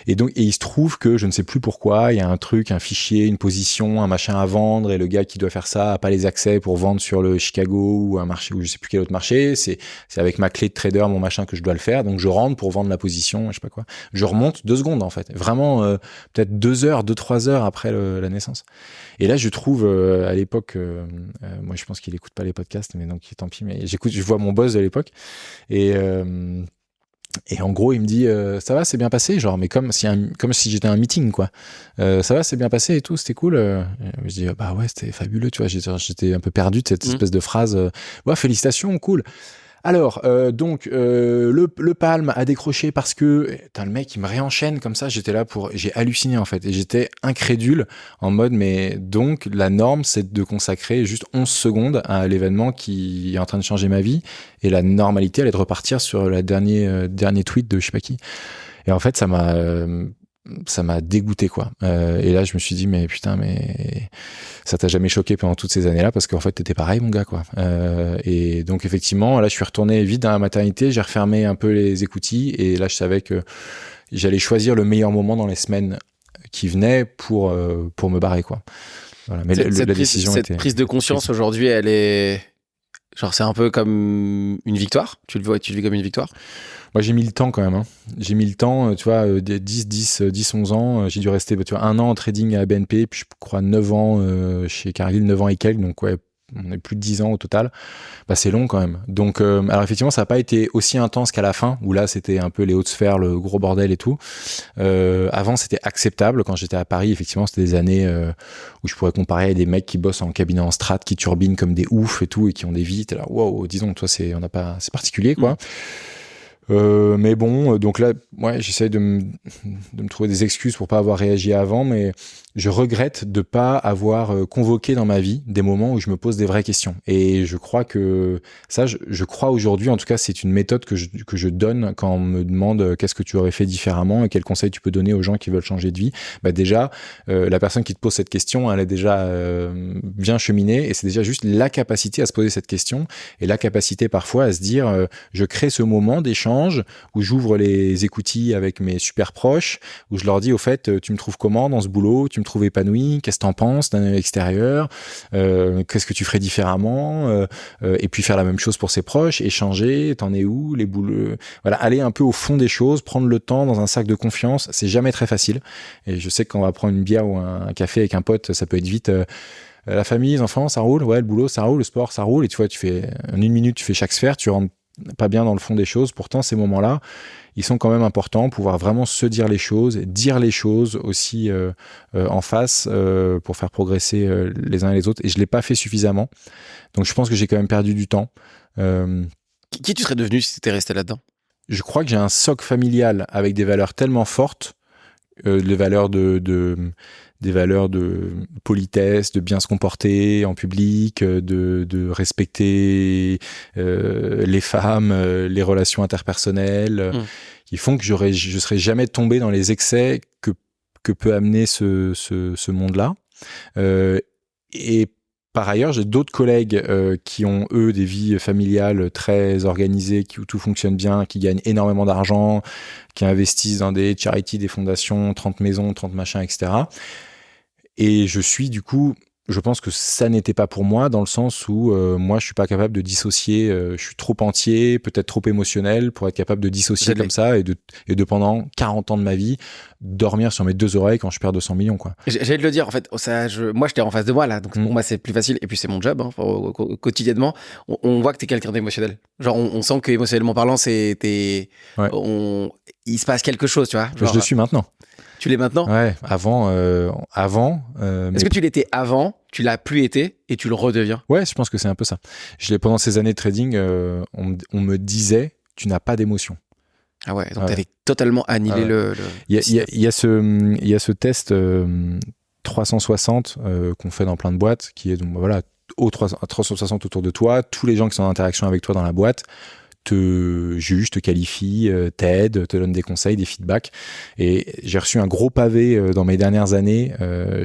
Et il se trouve que je ne sais plus pourquoi, il y a un truc, un fichier, une position, un machin à vendre et le gars qui doit faire ça a pas les accès pour vendre sur le Chicago ou un marché ou je sais plus quel autre marché. C'est avec ma clé de trader, mon machin que je dois le faire. Donc je rentre pour vendre la position, je sais pas quoi. Je remonte 2 secondes en fait. Vraiment, peut-être 2-3 heures après la naissance. Et là, je trouve à l'époque, moi je pense qu'il écoute pas les podcasts, mais donc tant pis. Mais je vois mon boss de l'époque et en gros, il me dit ça va, c'est bien passé, genre, mais comme si j'étais à un meeting, quoi. Ça va, c'est bien passé et tout, c'était cool. Je dis bah ouais, c'était fabuleux, tu vois. J'étais un peu perdu de cette espèce de phrase. Ouais, félicitations, cool. Alors, le Palm a décroché parce que le mec il me réenchaîne comme ça. J'ai halluciné en fait et j'étais incrédule en mode mais donc la norme c'est de consacrer juste 11 secondes à l'événement qui est en train de changer ma vie et la normalité elle est de repartir sur la dernier tweet de je sais pas qui. Et en fait ça m'a dégoûté quoi. Et là je me suis dit mais putain mais ça t'a jamais choqué pendant toutes ces années-là parce qu'en fait t'étais pareil mon gars quoi. Et donc effectivement là je suis retourné vite dans la maternité, j'ai refermé un peu les écoutilles et là je savais que j'allais choisir le meilleur moment dans les semaines qui venaient pour me barrer quoi. Voilà. Mais cette prise de conscience aujourd'hui elle est genre c'est un peu comme une victoire. Tu le vis comme une victoire. Moi, j'ai mis le temps quand même. Hein. J'ai mis le temps, tu vois, 10, 11 ans. J'ai dû rester, tu vois, 1 an en trading à BNP, puis je crois 9 ans chez Cargill, 9 ans et quelques. Donc, ouais, on est plus de 10 ans au total. Bah, c'est long quand même. Donc, alors effectivement, ça n'a pas été aussi intense qu'à la fin, où là, c'était un peu les hautes sphères, le gros bordel et tout. Avant, c'était acceptable. Quand j'étais à Paris, effectivement, c'était des années où je pourrais comparer à des mecs qui bossent en cabinet en strat, qui turbinent comme des oufs et tout, et qui ont des vies. T'es là, wow, disons, toi, c'est particulier, quoi. Mais bon, donc là, ouais, j'essaye de me trouver des excuses pour pas avoir réagi avant, mais je regrette de pas avoir convoqué dans ma vie des moments où je me pose des vraies questions. Et je crois que ça, je crois aujourd'hui, en tout cas, c'est une méthode que je donne quand on me demande qu'est-ce que tu aurais fait différemment et quels conseils tu peux donner aux gens qui veulent changer de vie. Bah déjà, la personne qui te pose cette question, elle est déjà bien cheminée et c'est déjà juste la capacité à se poser cette question et la capacité parfois à se dire je crée ce moment d'échange où j'ouvre les écoutilles avec mes super proches, où je leur dis au fait tu me trouves comment dans ce boulot, tu me trouves épanoui, qu'est-ce que t'en penses d'un œil extérieur, qu'est-ce que tu ferais différemment, et puis faire la même chose pour ses proches, échanger, t'en es où, les boulots, voilà, aller un peu au fond des choses, prendre le temps dans un sac de confiance, c'est jamais très facile. Et je sais que quand on va prendre une bière ou un café avec un pote, ça peut être vite la famille, les enfants, ça roule, ouais, le boulot, ça roule, le sport, ça roule, et tu vois, en 1 minute, tu fais chaque sphère, tu rentres pas bien dans le fond des choses. Pourtant, ces moments-là, ils sont quand même importants, pouvoir vraiment se dire les choses aussi en face pour faire progresser les uns et les autres. Et je l'ai pas fait suffisamment. Donc, je pense que j'ai quand même perdu du temps. Qui tu serais devenu si tu étais resté là-dedans ? Je crois que j'ai un socle familial avec des valeurs tellement fortes, des valeurs de politesse, de bien se comporter en public, de respecter les femmes, les relations interpersonnelles, qui font que je serais jamais tombé dans les excès que peut amener ce monde-là. Et par ailleurs, j'ai d'autres collègues qui ont, eux, des vies familiales très organisées, où tout fonctionne bien, qui gagnent énormément d'argent, qui investissent dans des charities, des fondations, 30 maisons, 30 machins, etc. Et je pense que ça n'était pas pour moi, dans le sens où moi, je suis pas capable de dissocier. Je suis trop entier, peut-être trop émotionnel pour être capable de dissocier comme ça et de pendant 40 ans de ma vie dormir sur mes 2 oreilles quand je perds 200 millions, quoi. J'allais te le dire, en fait, moi, j'étais en face de moi, là, donc pour moi, c'est plus facile. Et puis, c'est mon job, hein, quotidiennement. On voit que t'es quelqu'un d'émotionnel. Genre, on sent que émotionnellement parlant, il se passe quelque chose, tu vois. Genre, je le suis maintenant. Tu l'es maintenant ? Ouais, avant. Est-ce que tu l'étais avant, tu l'as plus été et tu le redeviens ? Ouais, je pense que c'est un peu ça. Pendant ces années de trading, on me disait, tu n'as pas d'émotion. Ah ouais, donc t'avais totalement annihilé le... Il y a ce test 360 qu'on fait dans plein de boîtes, qui est donc voilà, 360 autour de toi, tous les gens qui sont en interaction avec toi dans la boîte, te juge, te qualifie, t'aide, te donne des conseils, des feedbacks. Et j'ai reçu un gros pavé dans mes dernières années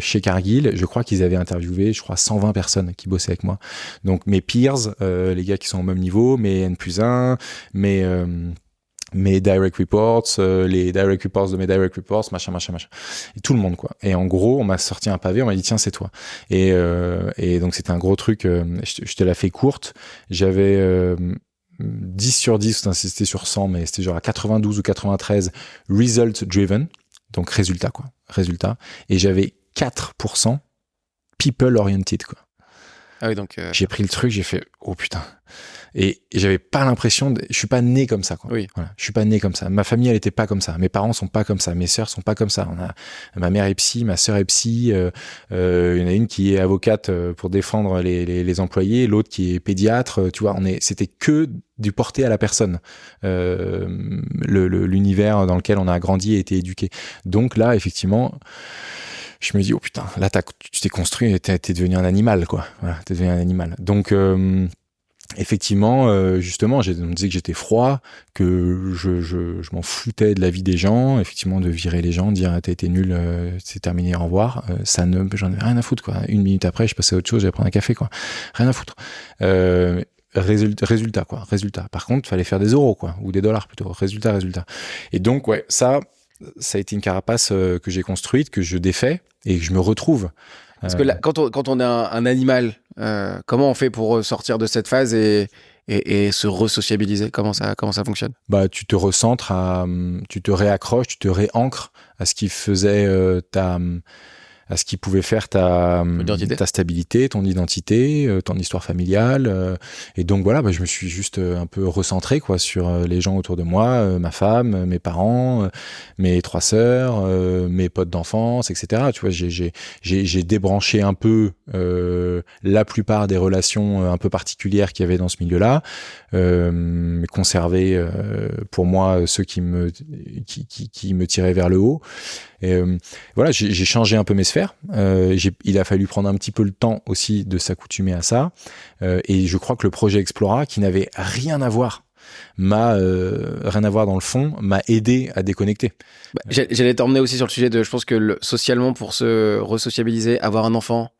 chez Cargill. Je crois qu'ils avaient interviewé, 120 personnes qui bossaient avec moi. Donc mes peers, les gars qui sont au même niveau, mes N+1, mes direct reports, les direct reports de mes direct reports, machin. Et tout le monde, quoi. Et en gros, on m'a sorti un pavé, on m'a dit, tiens, c'est toi. Et donc, c'était un gros truc. Je te la fais courte. J'avais 10 sur 10, c'était sur 100, mais c'était genre à 92 ou 93 result driven. Donc, résultat, quoi. Résultat. Et j'avais 4% people oriented, quoi. Ah oui, donc j'ai pris le truc, j'ai fait oh putain. Et j'avais pas l'impression je suis pas né comme ça, quoi. Oui. Voilà, je suis pas né comme ça. Ma famille, elle était pas comme ça. Mes parents sont pas comme ça. Mes sœurs sont pas comme ça. Ma mère est psy, ma sœur est psy. Il y en a une qui est avocate pour défendre les employés, l'autre qui est pédiatre. Tu vois, c'était que du porté à la personne. L'univers dans lequel on a grandi et été éduqué. Donc là, effectivement, je me dis, oh putain, là, tu t'es construit et t'es devenu un animal, quoi. Voilà, t'es devenu un animal. Donc, effectivement, justement, on me disait que j'étais froid, que je m'en foutais de la vie des gens, effectivement, de virer les gens, dire, t'as été nul, c'est terminé, au revoir. J'en ai rien à foutre, quoi. Une minute après, je passais à autre chose, j'allais prendre un café, quoi. Rien à foutre. Résultat, quoi. Résultat. Par contre, il fallait faire des euros, quoi. Ou des dollars, plutôt. Résultat. Et donc, ouais, ça a été une carapace que j'ai construite, que je défais et que je me retrouve. Parce que là, quand on est un animal, comment on fait pour sortir de cette phase et se resociabiliser? Comment ça fonctionne? Bah, tu te recentres, tu te réaccroches, tu te réancres à ce qui faisait à ce qui pouvait faire ta stabilité, ton identité, ton histoire familiale. Et donc voilà, bah, je me suis juste un peu recentré, quoi, sur les gens autour de moi, ma femme, mes parents, mes 3 sœurs, mes potes d'enfance, etc. Tu vois, j'ai débranché un peu la plupart des relations un peu particulières qu'il y avait dans ce milieu-là, conservé pour moi ceux qui me tiraient vers le haut. Et voilà, j'ai changé un peu mes sphères. Il a fallu prendre un petit peu le temps aussi de s'accoutumer à ça. Et je crois que le projet Explora, qui n'avait rien à voir dans le fond, m'a aidé à déconnecter. J'allais t'emmener aussi sur le sujet de, je pense que socialement, pour se resociabiliser, avoir un enfant,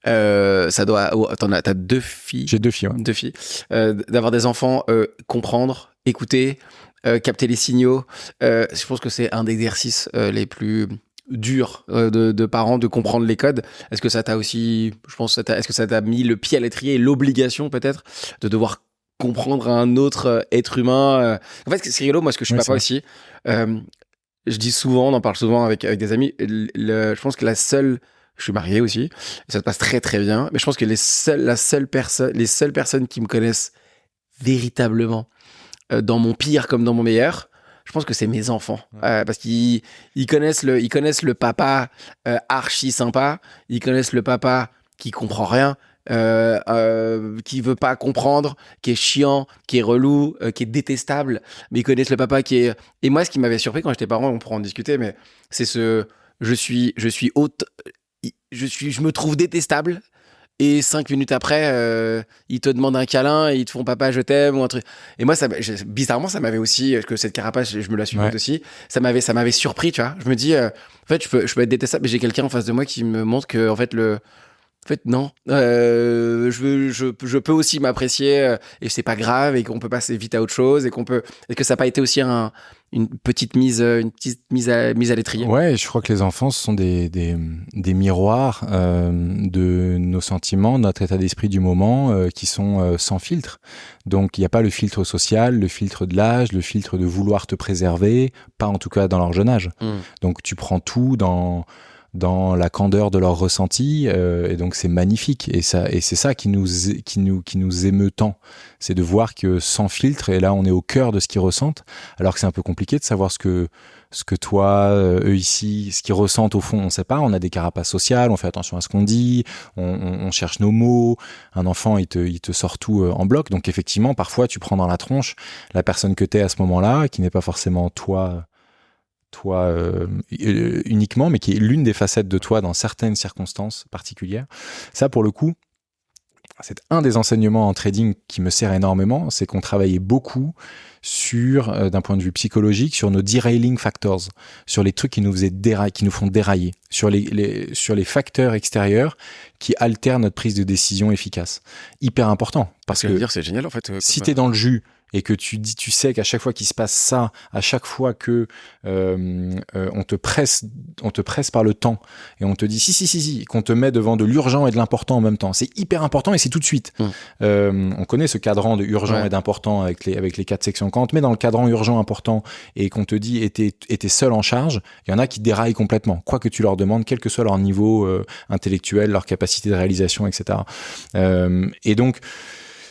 ça doit. T'as 2 filles. J'ai 2 filles. Ouais. 2 filles. D'avoir des enfants, comprendre, écouter. Capter les signaux, je pense que c'est un des exercices les plus durs de parents, de comprendre les codes. Est-ce que ça t'a aussi, est-ce que ça t'a mis le pied à l'étrier et l'obligation peut-être de devoir comprendre un autre être humain? En fait, c'est rigolo, moi, parce que je suis papa aussi. Je dis souvent, on en parle souvent avec des amis. Je pense que je suis marié aussi, ça se passe très très bien. Mais je pense que les seules personnes qui me connaissent véritablement, dans mon pire comme dans mon meilleur, je pense que c'est mes enfants, parce qu'ils connaissent le papa archi sympa, ils connaissent le papa qui comprend rien, qui veut pas comprendre, qui est chiant, qui est relou, qui est détestable, mais ils connaissent le papa qui est. Et moi, ce qui m'avait surpris quand j'étais parent, on pourra en discuter, mais c'est je me trouve détestable. Et 5 minutes après, ils te demandent un câlin et ils te font papa je t'aime ou un truc. Et moi, bizarrement, ça m'avait aussi, que cette carapace, je me la suis faite aussi, ça m'avait surpris, tu vois. Je me dis, en fait, je peux être détestable, mais j'ai quelqu'un en face de moi qui me montre que, en fait, non, je peux aussi m'apprécier et c'est pas grave et qu'on peut passer vite à autre chose et que ça n'a pas été aussi une petite mise à l'étrier. Ouais, je crois que les enfants ce sont des miroirs de nos sentiments, notre état d'esprit du moment, qui sont sans filtre. Donc il n'y a pas le filtre social, le filtre de l'âge, le filtre de vouloir te préserver, pas en tout cas dans leur jeune âge. Donc tu prends tout dans la candeur de leur ressenti, et donc c'est magnifique, et c'est ça qui nous émeut tant, c'est de voir que sans filtre, et là on est au cœur de ce qu'ils ressentent, alors que c'est un peu compliqué de savoir ce que toi, eux ici, ce qu'ils ressentent au fond, on sait pas, on a des carapaces sociales, on fait attention à ce qu'on dit, on cherche nos mots, un enfant il te sort tout en bloc, donc effectivement parfois tu prends dans la tronche la personne que t'es à ce moment-là, qui n'est pas forcément toi uniquement, mais qui est l'une des facettes de toi dans certaines circonstances particulières. Ça, pour le coup, c'est un des enseignements en trading qui me sert énormément, c'est qu'on travaillait beaucoup sur, d'un point de vue psychologique, sur nos derailing factors, sur les trucs qui nous font dérailler, sur les facteurs extérieurs qui altèrent notre prise de décision efficace. Hyper important, parce que dire, c'est génial en fait. Si t'es dans le jus et que tu sais qu'à chaque fois qu'il se passe ça, à chaque fois que on te presse par le temps et on te dit si, qu'on te met devant de l'urgent et de l'important en même temps, c'est hyper important et c'est tout de suite. On connaît ce cadran de urgent et d'important avec les 4 sections. Quand on te met dans le cadran urgent important et qu'on te dit t'es seul en charge, il y en a qui déraillent complètement, quoi que tu leur demandes, quel que soit leur niveau intellectuel, leur capacité de réalisation, etc. Et donc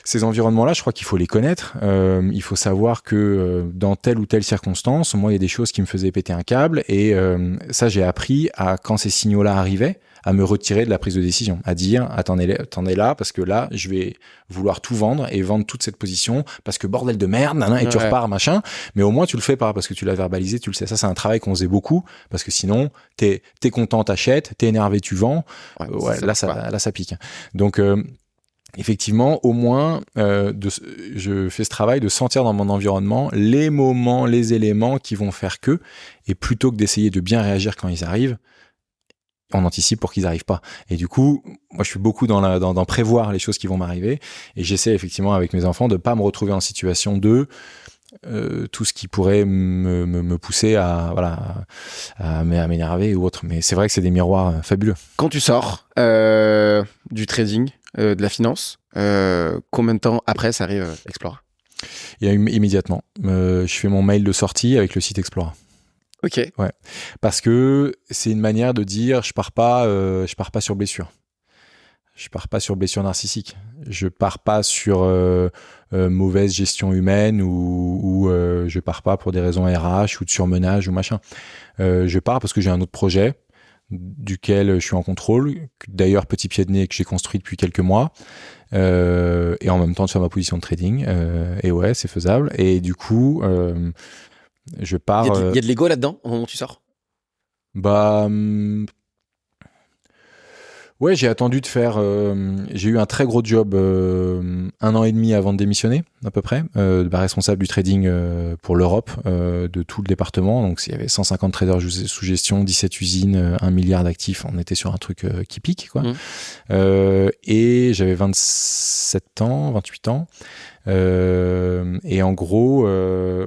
ces environnements-là, je crois qu'il faut les connaître. Il faut savoir que dans telle ou telle circonstance, moi, il y a des choses qui me faisaient péter un câble. Et ça, j'ai appris quand ces signaux-là arrivaient, à me retirer de la prise de décision, à dire attendez là, parce que là, je vais vouloir tout vendre et vendre toute cette position, parce que bordel de merde, et tu repars, machin. Mais au moins, tu le fais pas, parce que tu l'as verbalisé, tu le sais. Ça, c'est un travail qu'on faisait beaucoup, parce que sinon, t'es content, t'achètes, t'es énervé, tu vends. Là, ça pique. Donc, effectivement, au moins, je fais ce travail de sentir dans mon environnement les moments, les éléments qui vont faire que, et plutôt que d'essayer de bien réagir quand ils arrivent, on anticipe pour qu'ils n'arrivent pas. Et du coup, moi, je suis beaucoup dans prévoir les choses qui vont m'arriver, et j'essaie effectivement avec mes enfants de pas me retrouver en situation de tout ce qui pourrait me pousser à m'énerver ou autre. Mais c'est vrai que c'est des miroirs fabuleux. Quand tu sors du trading, de la finance, combien de temps après ça arrive Explora? Il y a immédiatement. Je fais mon mail de sortie avec le site Explora. Ok. Ouais. Parce que c'est une manière de dire je pars pas sur blessure. Je pars pas sur blessure narcissique. Je pars pas sur mauvaise gestion humaine ou je pars pas pour des raisons RH ou de surmenage ou machin. Je pars parce que j'ai un autre projet duquel je suis en contrôle, d'ailleurs petit pied de nez que j'ai construit depuis quelques mois, et en même temps de faire ma position de trading. Et ouais, c'est faisable. Et du coup, je pars. Il y a de l'ego là-dedans au moment où tu sors? Ouais, j'ai attendu de faire. J'ai eu un très gros job 1 an et demi avant de démissionner, à peu près, responsable du trading pour l'Europe, de tout le département. Donc, il y avait 150 traders sous gestion, 17 usines, 1 milliard d'actifs. On était sur un truc qui pique, quoi. Et j'avais 27 ans, 28 ans. Et en gros,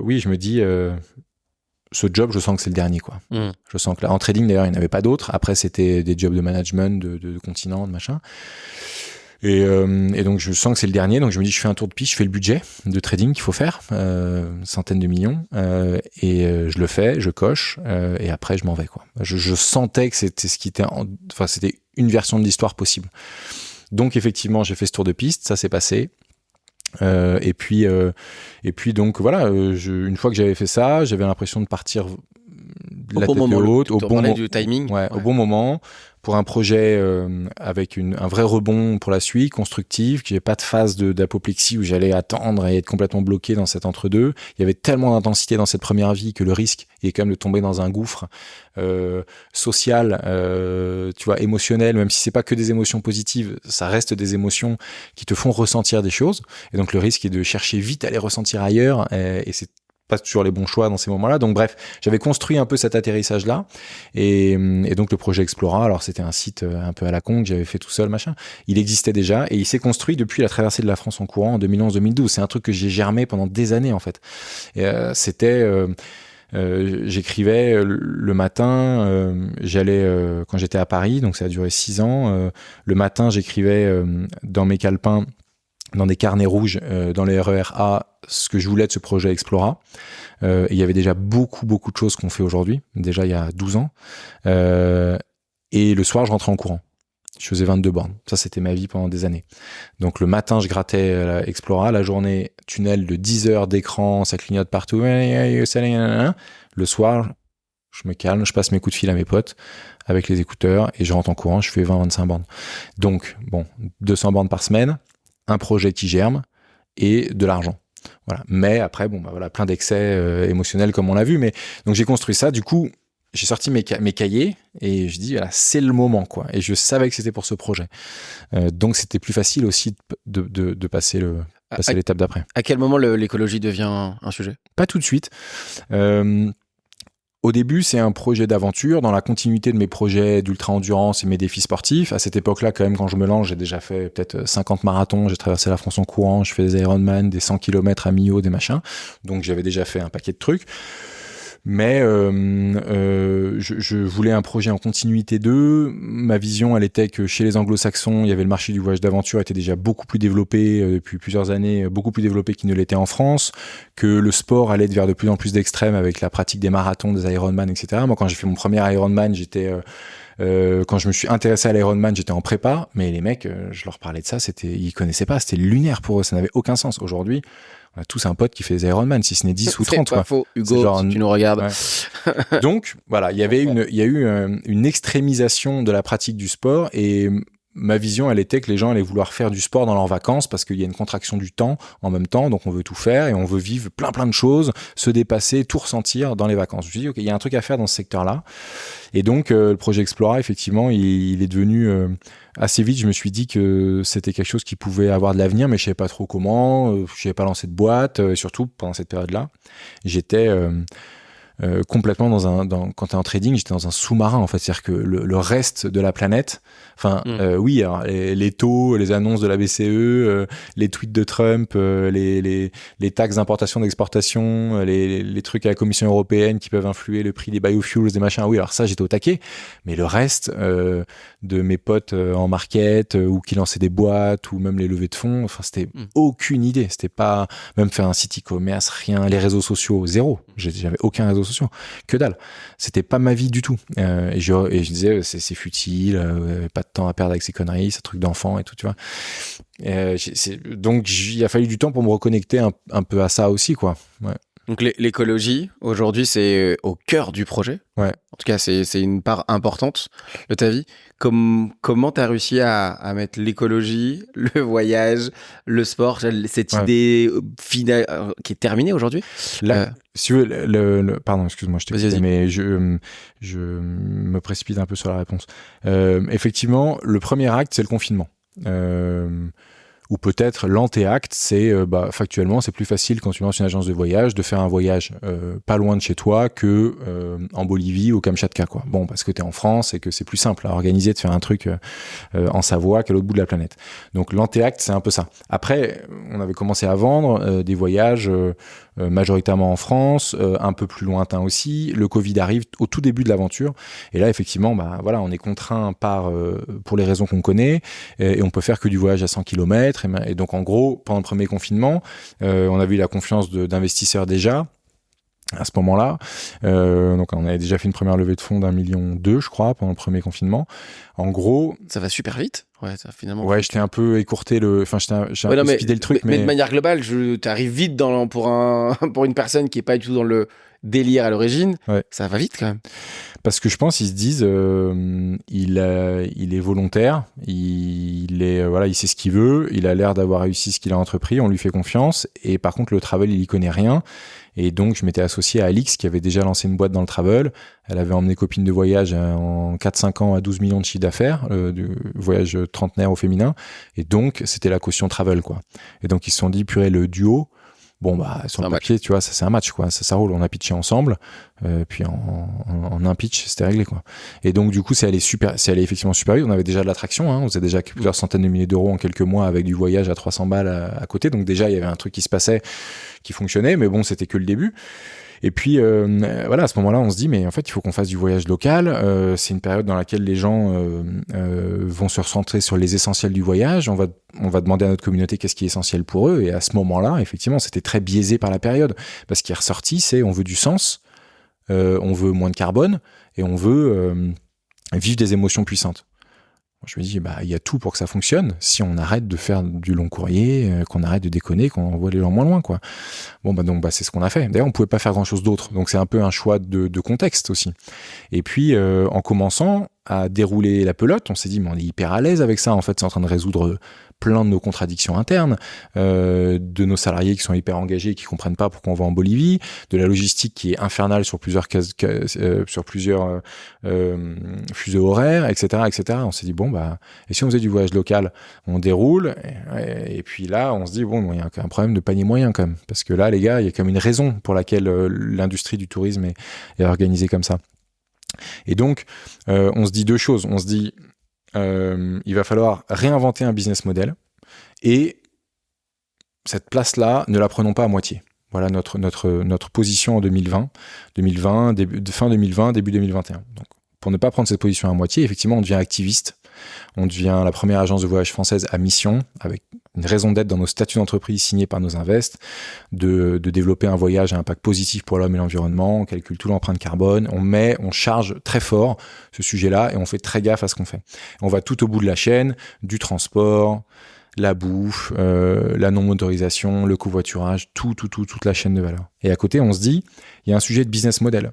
oui, je me dis. Ce job, je sens que c'est le dernier, quoi. Je sens que là, en trading, d'ailleurs, il n'y en avait pas d'autres. Après, c'était des jobs de management, de continent, de machin. Et donc, je sens que c'est le dernier. Donc, je me dis, je fais un tour de piste, je fais le budget de trading qu'il faut faire, centaines de millions. Et je le fais, je coche, et après, je m'en vais, quoi. Je sentais que c'était ce qui était, c'était une version de l'histoire possible. Donc, effectivement, j'ai fait ce tour de piste, ça s'est passé. Et puis donc voilà, une fois que j'avais fait ça, j'avais l'impression de partir la tête haute, au bon moment, du timing, au bon moment, pour un projet avec un vrai rebond pour la suite, constructif, que j'ai pas de phase d'apoplexie où j'allais attendre et être complètement bloqué dans cet entre-deux. Il y avait tellement d'intensité dans cette première vie que le risque est quand même de tomber dans un gouffre social, tu vois, émotionnel, même si c'est pas que des émotions positives, ça reste des émotions qui te font ressentir des choses. Et donc le risque est de chercher vite à les ressentir ailleurs, et c'est pas toujours les bons choix dans ces moments-là. Donc bref, j'avais construit un peu cet atterrissage-là. Et donc le projet Explora, alors c'était un site un peu à la con que j'avais fait tout seul, machin. Il existait déjà et il s'est construit depuis la traversée de la France en courant en 2011-2012. C'est un truc que j'ai germé pendant des années, en fait. Et j'écrivais le matin, j'allais quand j'étais à Paris, donc ça a duré 6 ans. Le matin, j'écrivais dans mes calepins, dans des carnets rouges, dans les RER A, ce que je voulais de ce projet Explora. Et il y avait déjà beaucoup de choses qu'on fait aujourd'hui, déjà il y a 12 ans. Et le soir, je rentrais en courant. Je faisais 22 bornes. Ça, c'était ma vie pendant des années. Donc le matin, je grattais Explora. La journée, tunnel de 10 heures d'écran, ça clignote partout. Le soir, je me calme, je passe mes coups de fil à mes potes avec les écouteurs et je rentre en courant, je fais 20-25 bornes. Donc, 200 bornes par semaine, un projet qui germe et de l'argent. Voilà. Mais après, plein d'excès émotionnels comme on l'a vu. Mais donc j'ai construit ça. Du coup, j'ai sorti mes cahiers et je dis, voilà, c'est le moment, quoi. Et je savais que c'était pour ce projet. Donc, c'était plus facile aussi de passer l'étape d'après. À quel moment l'écologie devient un sujet ? Pas tout de suite. Au début, c'est un projet d'aventure dans la continuité de mes projets d'ultra-endurance et mes défis sportifs. À cette époque-là, quand même, quand je me lance, j'ai déjà fait peut-être 50 marathons, j'ai traversé la France en courant, je fais des Ironman, des 100 km à mi-eau, des machins. Donc, j'avais déjà fait un paquet de trucs. Mais je voulais un projet en continuité d'eux. Ma vision, elle était que chez les anglo-saxons, il y avait le marché du voyage d'aventure était déjà beaucoup plus développé depuis plusieurs années, beaucoup plus développé qu'il ne l'était en France, que le sport allait vers de plus en plus d'extrêmes avec la pratique des marathons, des Ironman, etc. Moi, quand j'ai fait mon premier Ironman, quand je me suis intéressé à l'Ironman, j'étais en prépa, mais les mecs, je leur parlais de ça, ils connaissaient pas, c'était lunaire pour eux, ça n'avait aucun sens. Aujourd'hui, on a tous un pote qui fait des Ironman, si ce n'est 10 ou 30. C'est pas faux, Hugo, genre, si tu nous regardes. Ouais. Donc, voilà, il y a eu une extrémisation de la pratique du sport et ma vision, elle était que les gens allaient vouloir faire du sport dans leurs vacances parce qu'il y a une contraction du temps en même temps, donc on veut tout faire et on veut vivre plein de choses, se dépasser, tout ressentir dans les vacances. Je me suis dit, ok, il y a un truc à faire dans ce secteur-là. Et donc, le projet Explora, effectivement, il est devenu... assez vite, je me suis dit que c'était quelque chose qui pouvait avoir de l'avenir, mais je savais pas trop comment. Je n'avais pas lancé de boîte, et surtout pendant cette période-là, j'étais complètement quand t'es en trading, j'étais dans un sous-marin en fait, c'est-à-dire que le reste de la planète, oui, alors, les taux, les annonces de la BCE, les tweets de Trump, les taxes d'importation, d'exportation, les trucs à la Commission européenne qui peuvent influer le prix des biofuels, des machins. Oui, alors ça, j'étais au taquet, mais le reste de mes potes en market ou qui lançaient des boîtes ou même les levées de fonds, enfin, c'était aucune idée. C'était pas même faire un site e-commerce, rien, les réseaux sociaux, zéro. J'avais aucun réseau social, que dalle. C'était pas ma vie du tout. Et je disais, c'est futile, pas de temps à perdre avec ces conneries, c'est un truc d'enfant et tout, tu vois. Donc, il a fallu du temps pour me reconnecter un peu à ça aussi, quoi. Ouais. Donc, l'écologie, aujourd'hui, c'est au cœur du projet. Ouais. En tout cas, c'est une part importante de ta vie. Comment tu as réussi à mettre l'écologie, le voyage, le sport, cette idée finale qui est terminée aujourd'hui? Là, si tu veux, pardon, excuse-moi, je t'ai coupé, mais je me précipite un peu sur la réponse. Effectivement, le premier acte, c'est le confinement. Ou peut-être l'antéacte, c'est factuellement, c'est plus facile quand tu lances une agence de voyage de faire un voyage pas loin de chez toi que en Bolivie ou au Kamchatka, quoi. Bon, parce que t'es en France et que c'est plus simple à organiser de faire un truc en Savoie qu'à l'autre bout de la planète. Donc l'antéacte, c'est un peu ça. Après, on avait commencé à vendre des voyages majoritairement en France, un peu plus lointain aussi. Le Covid arrive au tout début de l'aventure et là effectivement on est contraint pour les raisons qu'on connaît et on peut faire que du voyage à 100 km et donc en gros pendant le premier confinement on avait eu la confiance d'investisseurs déjà à ce moment-là. Donc on avait déjà fait une première levée de fonds d'1,2 million, je crois, pendant le premier confinement. En gros, ça va super vite. Ouais, ça finalement. Ouais, j'étais un peu écourté j'ai un peu speedé le truc, mais de manière globale, t'arrives vite pour une personne qui est pas du tout dans le délire à l'origine. Ouais. Ça va vite quand même. Parce que je pense ils se disent il est volontaire, il sait ce qu'il veut, il a l'air d'avoir réussi ce qu'il a entrepris, on lui fait confiance et par contre le travel il y connaît rien. Et donc, je m'étais associé à Alix, qui avait déjà lancé une boîte dans le travel. Elle avait emmené copine de voyage en 4-5 ans à 12 millions de chiffre d'affaires, du voyage trentenaire au féminin. Et donc, c'était la caution travel, quoi. Et donc, ils se sont dit, purée, le duo, sur le papier, tu vois, ça, c'est un match, quoi. Ça roule. On a pitché ensemble. Puis, en un pitch, c'était réglé, quoi. Et donc, du coup, c'est allé effectivement super vite. On avait déjà de l'attraction, hein. On faisait déjà plusieurs centaines de milliers d'euros en quelques mois avec du voyage à 300 balles à côté. Donc, déjà, il y avait un truc qui se passait, qui fonctionnait, mais bon, c'était que le début. Et puis, à ce moment-là, on se dit, mais en fait, il faut qu'on fasse du voyage local. C'est une période dans laquelle les gens vont se recentrer sur les essentiels du voyage. On va demander à notre communauté qu'est-ce qui est essentiel pour eux. Et à ce moment-là, effectivement, c'était très biaisé par la période. Parce qu'il est ressorti, c'est on veut du sens, on veut moins de carbone et on veut vivre des émotions puissantes. Je me dis, il y a tout pour que ça fonctionne. Si on arrête de faire du long courrier, qu'on arrête de déconner, qu'on envoie les gens moins loin, quoi. Donc, c'est ce qu'on a fait. D'ailleurs, on pouvait pas faire grand chose d'autre. Donc, c'est un peu un choix de contexte aussi. Et puis, en commençant à dérouler la pelote, on s'est dit, mais on est hyper à l'aise avec ça. En fait, c'est en train de résoudre plein de nos contradictions internes, de nos salariés qui sont hyper engagés et qui comprennent pas pourquoi on va en Bolivie, de la logistique qui est infernale sur plusieurs fuseaux horaires, etc., etc. On s'est dit bon bah, et si on faisait du voyage local, on déroule, et puis là on se dit bon, il y a un problème de panier moyen quand même, parce que là les gars, il y a quand même une raison pour laquelle l'industrie du tourisme est organisée comme ça. Et donc on se dit deux choses. On se dit il va falloir réinventer un business model, et cette place-là, ne la prenons pas à moitié. Voilà notre position en 2020, fin 2020, début 2021. Donc, pour ne pas prendre cette position à moitié, effectivement, on devient activiste. On devient la première agence de voyage française à mission, avec une raison d'être dans nos statuts d'entreprise signés par nos invests, de développer un voyage à impact positif pour l'homme et l'environnement. On calcule tout l'empreinte carbone, on charge très fort ce sujet-là, et on fait très gaffe à ce qu'on fait. On va tout au bout de la chaîne, du transport, la bouffe, la non-motorisation, le covoiturage, toute la chaîne de valeur. Et à côté, on se dit, il y a un sujet de business model.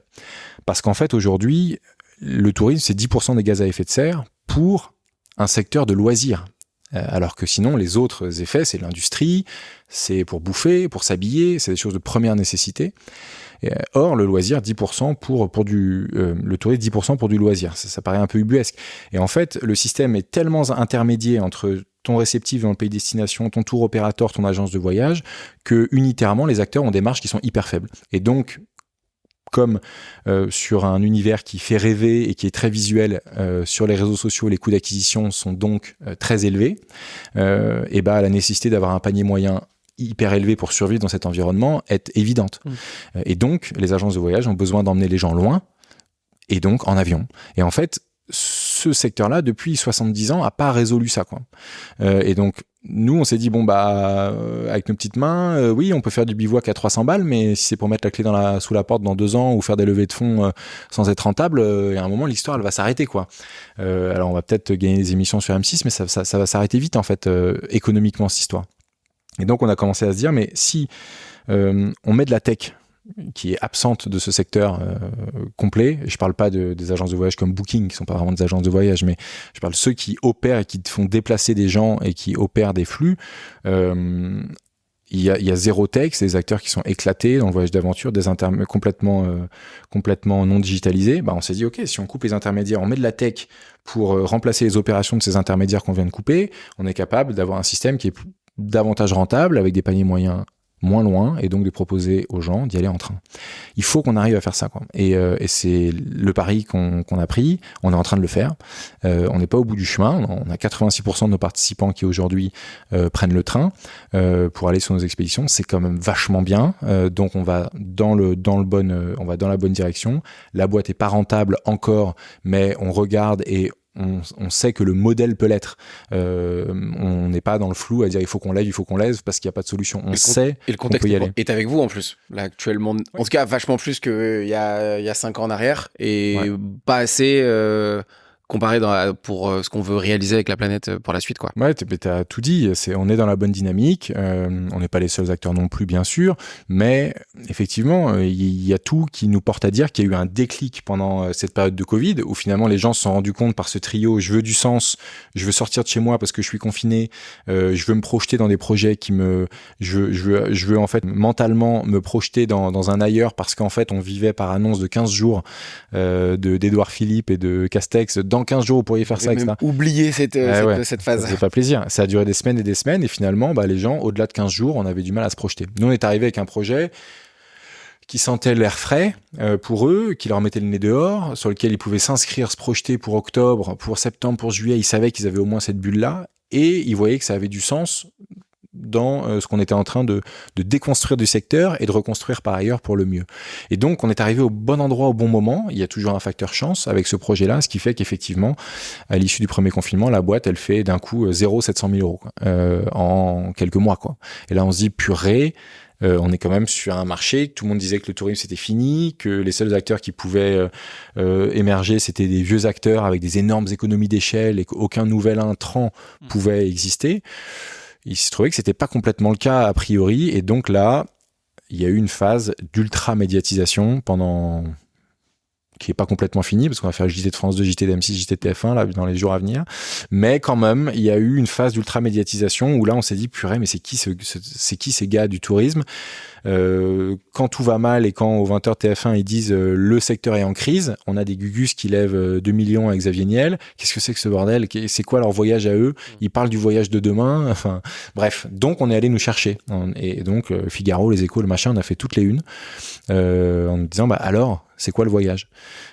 Parce qu'en fait, aujourd'hui, le tourisme, c'est 10% des gaz à effet de serre pour un secteur de loisirs. Alors que sinon, les autres effets, c'est l'industrie, c'est pour bouffer, pour s'habiller, c'est des choses de première nécessité. Or, le loisir, 10% le tourisme, 10% pour du loisir. Ça paraît un peu ubuesque. Et en fait, le système est tellement intermédiaire entre ton réceptif dans le pays de destination, ton tour opérateur, ton agence de voyage, que unitairement, les acteurs ont des marges qui sont hyper faibles. Et donc, comme sur un univers qui fait rêver et qui est très visuel, sur les réseaux sociaux, les coûts d'acquisition sont donc très élevés, et la nécessité d'avoir un panier moyen hyper élevé pour survivre dans cet environnement est évidente. Et donc, les agences de voyage ont besoin d'emmener les gens loin, et donc en avion. Et en fait, ce secteur-là, depuis 70 ans, n'a pas résolu ça, quoi. Et donc, nous, on s'est dit, avec nos petites mains, oui, on peut faire du bivouac à 300 balles, mais si c'est pour mettre la clé sous la porte dans 2 ans, ou faire des levées de fonds sans être rentable, à un moment, l'histoire, elle va s'arrêter, quoi. Alors, on va peut-être gagner des émissions sur M6, mais ça va s'arrêter vite, en fait, économiquement, cette histoire. Et donc, on a commencé à se dire, mais si on met de la tech, qui est absente de ce secteur complet. Je parle pas des agences de voyage comme Booking, qui sont pas vraiment des agences de voyage, mais je parle de ceux qui opèrent et qui font déplacer des gens et qui opèrent des flux. Il y a zéro tech, c'est des acteurs qui sont éclatés dans le voyage d'aventure, complètement non digitalisés. On s'est dit, ok, si on coupe les intermédiaires, on met de la tech pour remplacer les opérations de ces intermédiaires qu'on vient de couper, on est capable d'avoir un système qui est davantage rentable, avec des paniers moyens moins loin, et donc de proposer aux gens d'y aller en train. Il faut qu'on arrive à faire ça, quoi. Et c'est le pari qu'on a pris. On est en train de le faire. On n'est pas au bout du chemin. On a 86% de nos participants qui aujourd'hui prennent le train pour aller sur nos expéditions. C'est quand même vachement bien. Donc on va on va dans la bonne direction. La boîte est pas rentable encore, mais on regarde et on sait que le modèle peut l'être. On n'est pas dans le flou à dire il faut qu'on lève parce qu'il n'y a pas de solution. On sait qu'on peut y aller. Et avec vous en plus, là actuellement, en tout cas vachement plus qu'il y a 5 ans en arrière, et pas assez comparé pour ce qu'on veut réaliser avec la planète pour la suite, quoi. Ouais, t'as tout dit. On est dans la bonne dynamique. On n'est pas les seuls acteurs non plus, bien sûr, mais effectivement, il y a tout qui nous porte à dire qu'il y a eu un déclic pendant cette période de Covid, où finalement les gens se sont rendus compte par ce trio: je veux du sens, je veux sortir de chez moi parce que je suis confiné, je veux me projeter dans des projets je veux en fait mentalement me projeter dans un ailleurs, parce qu'en fait on vivait par annonce de 15 jours d'Édouard Philippe et de Castex. Dans 15 jours, vous pourriez faire ça, etc. Oublier cette phase. Ça faisait pas plaisir. Ça a duré des semaines et des semaines, et finalement, les gens, au-delà de 15 jours, on avait du mal à se projeter. Nous, on est arrivé avec un projet qui sentait l'air frais pour eux, qui leur mettait le nez dehors, sur lequel ils pouvaient s'inscrire, se projeter pour octobre, pour septembre, pour juillet. Ils savaient qu'ils avaient au moins cette bulle-là, et ils voyaient que ça avait du sens dans ce qu'on était en train de déconstruire du secteur et de reconstruire par ailleurs pour le mieux. Et donc, on est arrivé au bon endroit au bon moment. Il y a toujours un facteur chance avec ce projet-là, ce qui fait qu'effectivement, à l'issue du premier confinement, la boîte, elle fait d'un coup 700 000 euros en quelques mois, quoi. Et là, on se dit, purée, on est quand même sur un marché. Tout le monde disait que le tourisme c'était fini, que les seuls acteurs qui pouvaient émerger, c'était des vieux acteurs avec des énormes économies d'échelle, et qu'aucun nouvel intrant pouvait exister. Il se trouvait que c'était pas complètement le cas a priori, et donc là, il y a eu une phase d'ultra médiatisation pendant qui est pas complètement fini parce qu'on va faire JT de France 2, JT de M6, JT de TF1 là dans les jours à venir. Mais quand même, il y a eu une phase d'ultra médiatisation où là on s'est dit purée, mais c'est qui ces gars du tourisme? Quand tout va mal et quand aux 20h TF1 ils disent le secteur est en crise, on a des Gugus qui lèvent 2 millions avec Xavier Niel. Qu'est-ce que c'est que ce bordel? C'est quoi leur voyage à eux? Ils parlent du voyage de demain. Enfin, bref. Donc on est allé nous chercher. Et donc Figaro, les Échos, le machin, on a fait toutes les unes en nous disant alors c'est quoi le voyage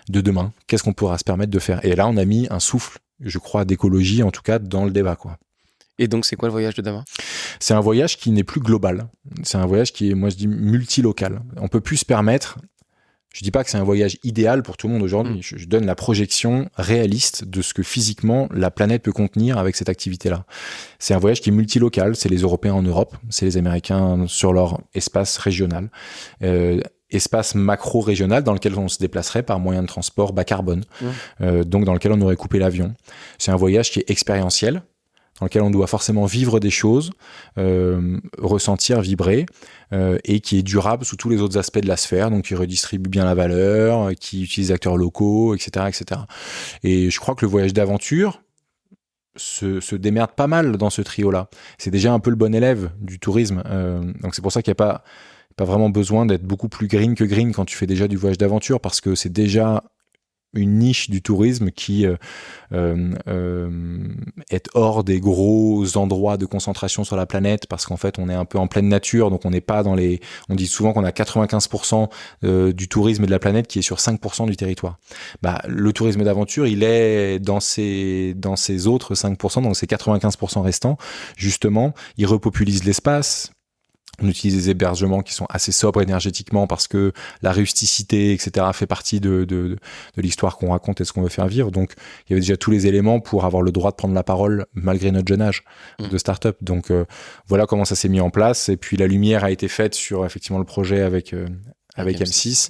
de demain? Qu'est-ce qu'on pourra se permettre de faire? Et là on a mis un souffle, je crois, d'écologie en tout cas dans le débat, quoi. Et donc, c'est quoi le voyage de demain? C'est un voyage qui n'est plus global. C'est un voyage qui est, moi je dis, multilocal. On peut plus se permettre, je dis pas que c'est un voyage idéal pour tout le monde aujourd'hui, je donne la projection réaliste de ce que physiquement la planète peut contenir avec cette activité-là. C'est un voyage qui est multilocal, c'est les Européens en Europe, c'est les Américains sur leur espace régional. Espace macro-régional dans lequel on se déplacerait par moyen de transport bas carbone, donc dans lequel on aurait coupé l'avion. C'est un voyage qui est expérientiel, dans lequel on doit forcément vivre des choses, ressentir, vibrer, et qui est durable sous tous les autres aspects de la sphère, donc qui redistribue bien la valeur, qui utilise des acteurs locaux, etc., etc. Et je crois que le voyage d'aventure se démerde pas mal dans ce trio-là. C'est déjà un peu le bon élève du tourisme, donc c'est pour ça qu'il n'y a pas vraiment besoin d'être beaucoup plus green que green quand tu fais déjà du voyage d'aventure, parce que c'est déjà une niche du tourisme qui est hors des gros endroits de concentration sur la planète, parce qu'en fait on est un peu en pleine nature, donc on n'est pas dans les... On dit souvent qu'on a 95% du tourisme de la planète qui est sur 5% du territoire. Le tourisme d'aventure, il est dans ces autres 5%, donc ces 95% restants, justement, il repopulise l'espace. On utilise des hébergements qui sont assez sobres énergétiquement parce que la rusticité, etc., fait partie de l'histoire qu'on raconte et ce qu'on veut faire vivre. Donc, il y avait déjà tous les éléments pour avoir le droit de prendre la parole malgré notre jeune âge de start-up. Donc, voilà comment ça s'est mis en place. Et puis, la lumière a été faite sur effectivement le projet avec M6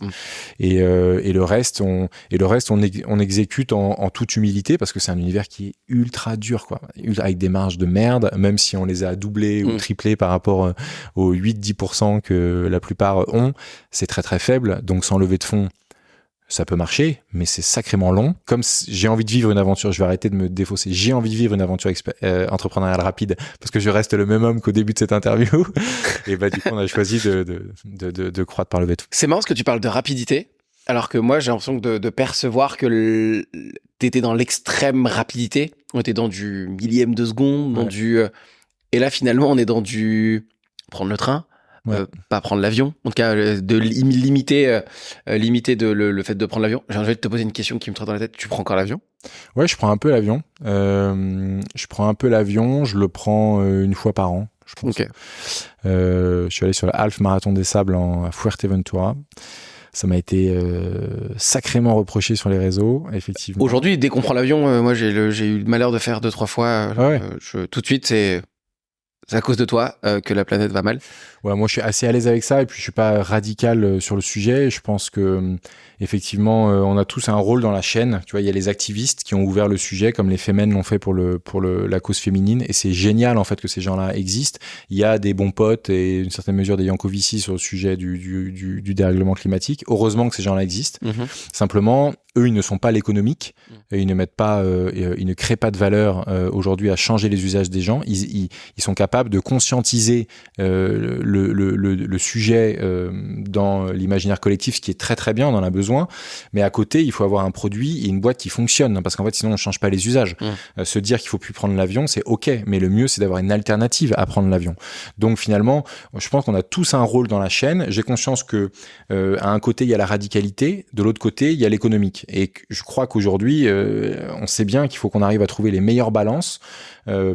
et le reste on exécute en toute humilité parce que c'est un univers qui est ultra dur, quoi, avec des marges de merde, même si on les a doublées ou triplées par rapport aux 8-10% que la plupart ont, c'est très très faible, donc sans lever de fonds ça peut marcher, mais c'est sacrément long. Comme j'ai envie de vivre une aventure, je vais arrêter de me défausser, j'ai envie de vivre une aventure entrepreneuriale rapide, parce que je reste le même homme qu'au début de cette interview. Et du coup, on a choisi de croître par lever de fonds. C'est marrant parce que tu parles de rapidité, alors que moi, j'ai l'impression de percevoir que t'étais dans l'extrême rapidité. On était dans du millième de seconde, dans du... Et là, finalement, on est dans du... Prendre le train. Pas prendre l'avion, en tout cas de limiter le fait de prendre l'avion. J'ai envie de te poser une question qui me trotte dans la tête. Tu prends encore l'avion? Ouais, je prends un peu l'avion. Je le prends une fois par an, je pense. Okay. Je suis allé sur le Half Marathon des Sables à Fuerteventura. Ça m'a été sacrément reproché sur les réseaux, effectivement. Aujourd'hui, dès qu'on prend l'avion, moi j'ai eu le malheur de faire 2-3 fois. Tout de suite, c'est à cause de toi que la planète va mal. Ouais, moi je suis assez à l'aise avec ça et puis je suis pas radical sur le sujet. Je pense que effectivement on a tous un rôle dans la chaîne. Tu vois, il y a les activistes qui ont ouvert le sujet, comme les Femen l'ont fait pour la cause féminine, et c'est génial en fait que ces gens-là existent. Il y a des bons potes et une certaine mesure des Yankovici sur le sujet du dérèglement climatique. Heureusement que ces gens-là existent. Simplement, eux, ils ne sont pas l'économique. Ils ne mettent pas, ils ne créent pas de valeur aujourd'hui à changer les usages des gens. Ils sont capables de conscientiser le sujet dans l'imaginaire collectif, ce qui est très très bien, on en a besoin. Mais à côté, il faut avoir un produit et une boîte qui fonctionne, parce qu'en fait, sinon on change pas les usages. Se dire qu'il faut plus prendre l'avion, c'est ok, mais le mieux, c'est d'avoir une alternative à prendre l'avion. Donc finalement, je pense qu'on a tous un rôle dans la chaîne. J'ai conscience que à un côté, il y a la radicalité, de l'autre côté, il y a l'économique. Et je crois qu'aujourd'hui, on sait bien qu'il faut qu'on arrive à trouver les meilleures balances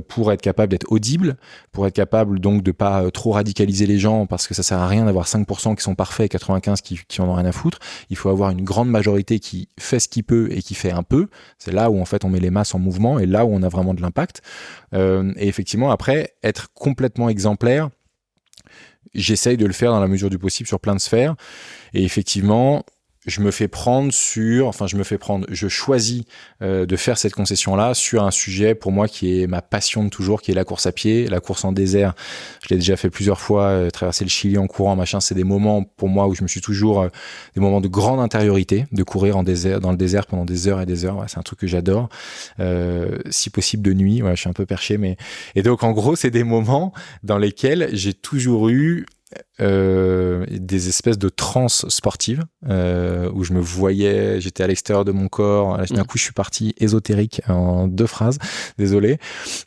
pour être capable d'être audible, pour être capable donc de pas trop radicaliser les gens, parce que ça sert à rien d'avoir 5% qui sont parfaits et 95% qui en ont rien à foutre. Il faut avoir une grande majorité qui fait ce qu'il peut et qui fait un peu. C'est là où en fait on met les masses en mouvement et là où on a vraiment de l'impact. Et effectivement, après, être complètement exemplaire, j'essaye de le faire dans la mesure du possible sur plein de sphères. Et effectivement, je choisis de faire cette concession-là sur un sujet pour moi qui est ma passion de toujours, qui est la course à pied, la course en désert. Je l'ai déjà fait plusieurs fois, traverser le Chili en courant, machin. C'est des moments pour moi où je me suis toujours des moments de grande intériorité, de courir dans le désert pendant des heures et des heures. Ouais, c'est un truc que j'adore. Si possible de nuit. Ouais, je suis un peu perché, mais et donc en gros, c'est des moments dans lesquels j'ai toujours eu des espèces de transes sportives où je me voyais, j'étais à l'extérieur de mon corps. D'un coup, je suis parti ésotérique en 2 phrases. Désolé,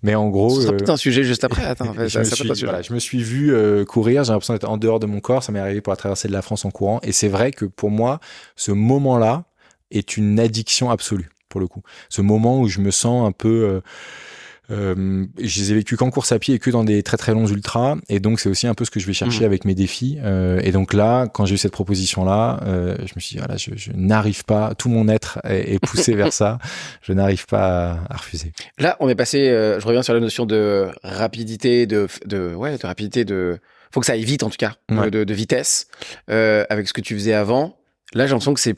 mais en gros, ce sera peut-être un sujet juste après. Attends, je me suis vu courir. J'ai l'impression d'être en dehors de mon corps. Ça m'est arrivé pour la traversée de la France en courant. Et c'est vrai que pour moi, ce moment-là est une addiction absolue pour le coup. Ce moment où je me sens un peu je les ai vécus qu'en course à pied et que dans des très très longs ultras, et donc c'est aussi un peu ce que je vais chercher avec mes défis, et donc là quand j'ai eu cette proposition là, je me suis dit voilà, je n'arrive pas, tout mon être est poussé vers ça, je n'arrive pas à refuser. Là on est passé, je reviens sur la notion de rapidité, de rapidité, faut que ça aille vite en tout cas, de vitesse, avec ce que tu faisais avant. Là j'ai l'impression que c'est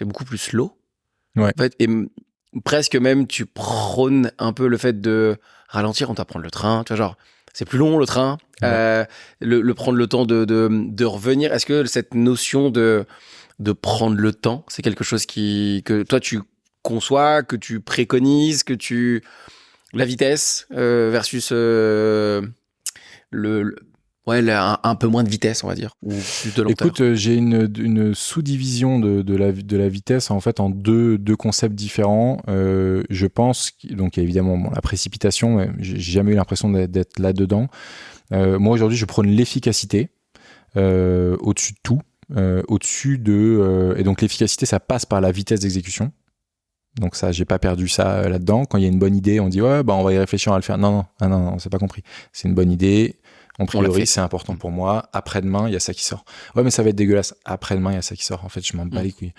beaucoup plus slow, en fait, et presque même tu prônes un peu le fait de ralentir, on t'apprend le train, tu vois, genre c'est plus long le train, le prendre le temps de revenir. Est-ce que cette notion de prendre le temps, c'est quelque chose que toi tu conçois, que tu préconises, la vitesse versus un peu moins de vitesse, on va dire, ou plus de lenteur? Écoute, j'ai une sous-division de la vitesse en fait en deux concepts différents. Je pense donc évidemment la précipitation, j'ai jamais eu l'impression d'être là-dedans. Moi aujourd'hui, je prône l'efficacité au-dessus de tout, et donc l'efficacité, ça passe par la vitesse d'exécution. Donc ça, j'ai pas perdu ça là-dedans. Quand il y a une bonne idée, on dit on va y réfléchir, on va le faire. Non, c'est pas compris. C'est une bonne idée. On priorise, c'est important pour moi. Après-demain, il y a ça qui sort. Ouais, mais ça va être dégueulasse. Après-demain, il y a ça qui sort. En fait, je m'en bats les couilles.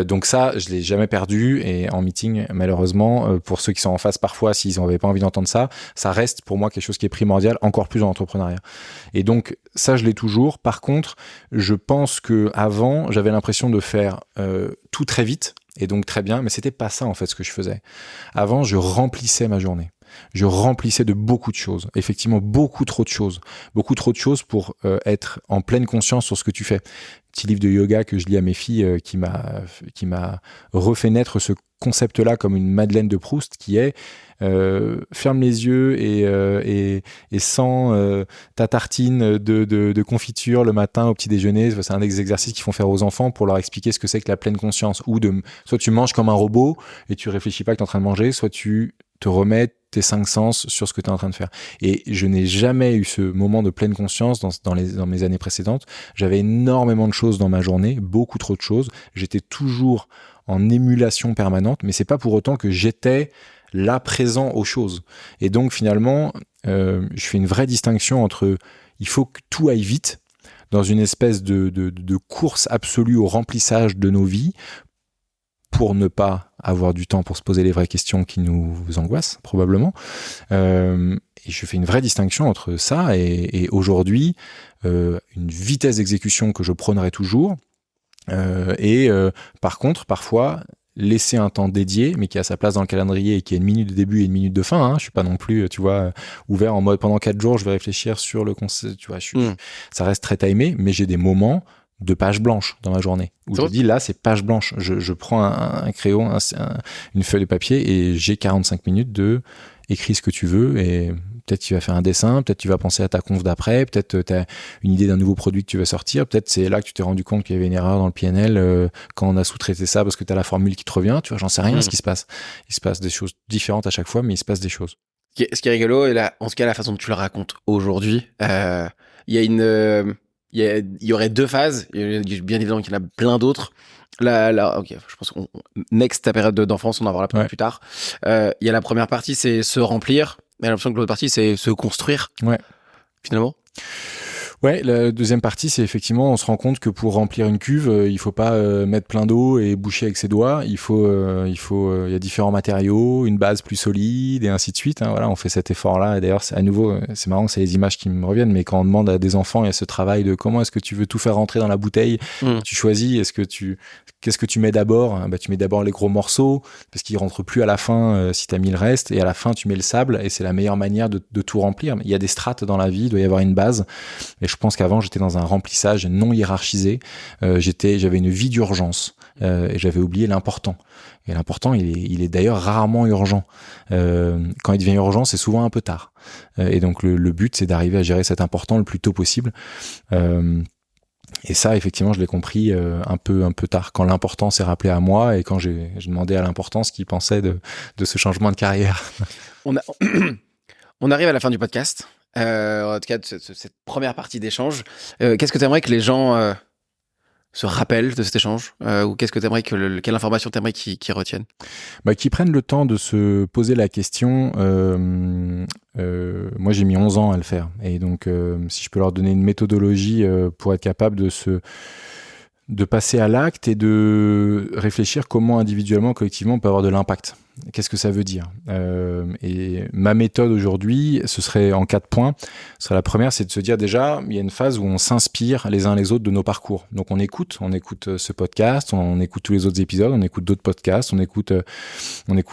Donc ça, je l'ai jamais perdu. Et en meeting, malheureusement, pour ceux qui sont en face, parfois, s'ils n'avaient pas envie d'entendre ça, ça reste pour moi quelque chose qui est primordial, encore plus en entrepreneuriat. Et donc ça, je l'ai toujours. Par contre, je pense que avant, j'avais l'impression de faire tout très vite et donc très bien, mais c'était pas ça en fait ce que je faisais. Avant, je remplissais ma journée. Je remplissais de beaucoup de choses, effectivement beaucoup trop de choses pour être en pleine conscience sur ce que tu fais. Petit livre de yoga que je lis à mes filles qui m'a refait naître ce concept-là comme une Madeleine de Proust qui est ferme les yeux et sens ta tartine de confiture le matin au petit déjeuner. C'est un des exercices qu'ils font faire aux enfants pour leur expliquer ce que c'est que la pleine conscience, ou soit tu manges comme un robot et tu réfléchis pas que tu es en train de manger, soit tu te remets tes 5 sens sur ce que tu es en train de faire. Et je n'ai jamais eu ce moment de pleine conscience dans mes années précédentes. J'avais énormément de choses dans ma journée, beaucoup trop de choses. J'étais toujours en émulation permanente, mais c'est pas pour autant que j'étais là présent aux choses. Et donc finalement, je fais une vraie distinction entre il faut que tout aille vite dans une espèce de course absolue au remplissage de nos vies, pour ne pas avoir du temps pour se poser les vraies questions qui nous angoissent probablement. Et je fais une vraie distinction entre ça et aujourd'hui une vitesse d'exécution que je prônerai toujours, par contre parfois laisser un temps dédié mais qui a sa place dans le calendrier et qui a une minute de début et une minute de fin, hein. Je suis pas non plus, tu vois, ouvert en mode pendant 4 jours je vais réfléchir sur le concept, tu vois, ça reste très timé, mais j'ai des moments de page blanche dans ma journée où je dis là c'est page blanche, je prends un crayon, une feuille de papier et j'ai 45 minutes de écris ce que tu veux, et peut-être tu vas faire un dessin, peut-être tu vas penser à ta conf d'après, peut-être tu as une idée d'un nouveau produit que tu vas sortir, peut-être c'est là que tu t'es rendu compte qu'il y avait une erreur dans le PNL quand on a sous-traité ça parce que tu as la formule qui te revient, tu vois, j'en sais rien ce qui se passe. Il se passe des choses différentes à chaque fois, mais il se passe des choses. Ce qui est rigolo, et là, en tout cas la façon dont tu le racontes aujourd'hui, il y aurait 2 phases, bien évidemment qu'il y en a plein d'autres. Ok, je pense qu'on next ta période d'enfance, on en parlera plus tard. Il y a la première partie, c'est se remplir. J'ai l'impression que l'autre partie, c'est se construire. Ouais. Finalement. Ouais, la deuxième partie, c'est effectivement, on se rend compte que pour remplir une cuve, il faut pas mettre plein d'eau et boucher avec ses doigts. Il y a différents matériaux, une base plus solide et ainsi de suite. Voilà, on fait cet effort-là. Et d'ailleurs, à nouveau, c'est marrant, c'est les images qui me reviennent. Mais quand on demande à des enfants, il y a ce travail de comment est-ce que tu veux tout faire rentrer dans la bouteille. Tu choisis. Qu'est-ce que tu mets d'abord? Tu mets d'abord les gros morceaux parce qu'ils rentrent plus à la fin si t'as mis le reste. Et à la fin, tu mets le sable et c'est la meilleure manière de tout remplir. Il y a des strates dans la vie. Il doit y avoir une base. Et je pense qu'avant, j'étais dans un remplissage non hiérarchisé. J'avais une vie d'urgence et j'avais oublié l'important. Et l'important, il est d'ailleurs rarement urgent. Quand il devient urgent, c'est souvent un peu tard. Et donc, le but, c'est d'arriver à gérer cet important le plus tôt possible. Et ça, effectivement, je l'ai compris un peu tard, quand l'important s'est rappelé à moi et quand j'ai demandé à l'important ce qu'il pensait de ce changement de carrière. On arrive à la fin du podcast. En tout cas, de cette première partie d'échange. Qu'est-ce que tu aimerais que les gens se rappellent de cet échange ou qu'est-ce que tu aimerais quelle information tu aimerais qu'ils retiennent? Qu'ils prennent le temps de se poser la question. Moi, j'ai mis 11 ans à le faire. Et donc, si je peux leur donner une méthodologie pour être capable de passer à l'acte et de réfléchir comment individuellement, collectivement, on peut avoir de l'impact. Qu'est-ce que ça veut dire? Et ma méthode aujourd'hui, ce serait en 4 points. La première, c'est de se dire déjà, il y a une phase où on s'inspire les uns les autres de nos parcours. Donc on écoute ce podcast, on écoute tous les autres épisodes, on écoute d'autres podcasts, on écoute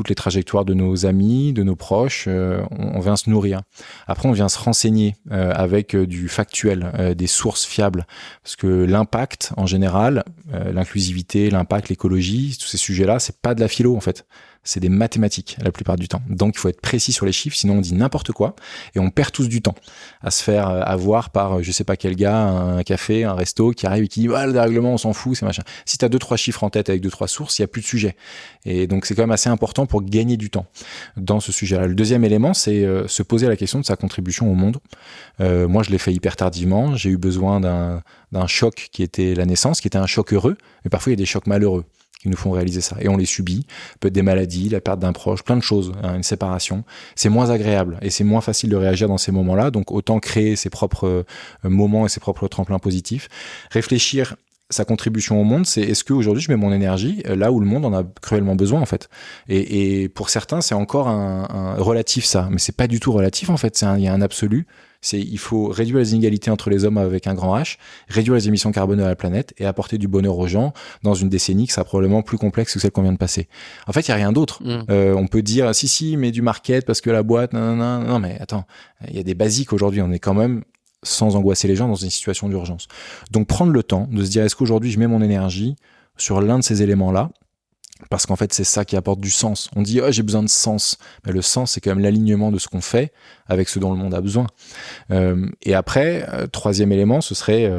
les trajectoires de nos amis, de nos proches. On vient se nourrir. Après, on vient se renseigner avec du factuel, des sources fiables. Parce que l'impact, en général, l'inclusivité, l'impact, l'écologie, tous ces sujets-là, c'est pas de la philo en fait. C'est des mathématiques la plupart du temps. Donc il faut être précis sur les chiffres, sinon on dit n'importe quoi et on perd tous du temps à se faire avoir par je sais pas quel gars, un café, un resto qui arrive et qui dit le dérèglement on s'en fout, c'est machin. Si tu as 2-3 chiffres en tête avec 2-3 sources, il y a plus de sujet. Et donc c'est quand même assez important pour gagner du temps dans ce sujet-là. Le deuxième élément, c'est se poser la question de sa contribution au monde. Moi je l'ai fait hyper tardivement, j'ai eu besoin d'un choc qui était la naissance, qui était un choc heureux, mais parfois il y a des chocs malheureux qui nous font réaliser ça. Et on les subit. Peut-être des maladies, la perte d'un proche, plein de choses, une séparation. C'est moins agréable et c'est moins facile de réagir dans ces moments-là. Donc, autant créer ses propres moments et ses propres tremplins positifs. Réfléchir sa contribution au monde, c'est est-ce qu'aujourd'hui je mets mon énergie là où le monde en a cruellement besoin en fait. Et pour certains, c'est encore un relatif ça, mais c'est pas du tout relatif en fait. Il y a un absolu. Il faut réduire les inégalités entre les hommes avec un grand H, réduire les émissions carbone de la planète et apporter du bonheur aux gens dans une décennie qui sera probablement plus complexe que celle qu'on vient de passer. En fait, il n'y a rien d'autre. On peut dire, si, mais du market parce que la boîte, non, mais attends, il y a des basiques aujourd'hui. On est quand même sans angoisser les gens dans une situation d'urgence. Donc, prendre le temps de se dire, est-ce qu'aujourd'hui, je mets mon énergie sur l'un de ces éléments-là? Parce qu'en fait, c'est ça qui apporte du sens. On dit, j'ai besoin de sens. Mais le sens, c'est quand même l'alignement de ce qu'on fait avec ce dont le monde a besoin. Et après, troisième élément, ce serait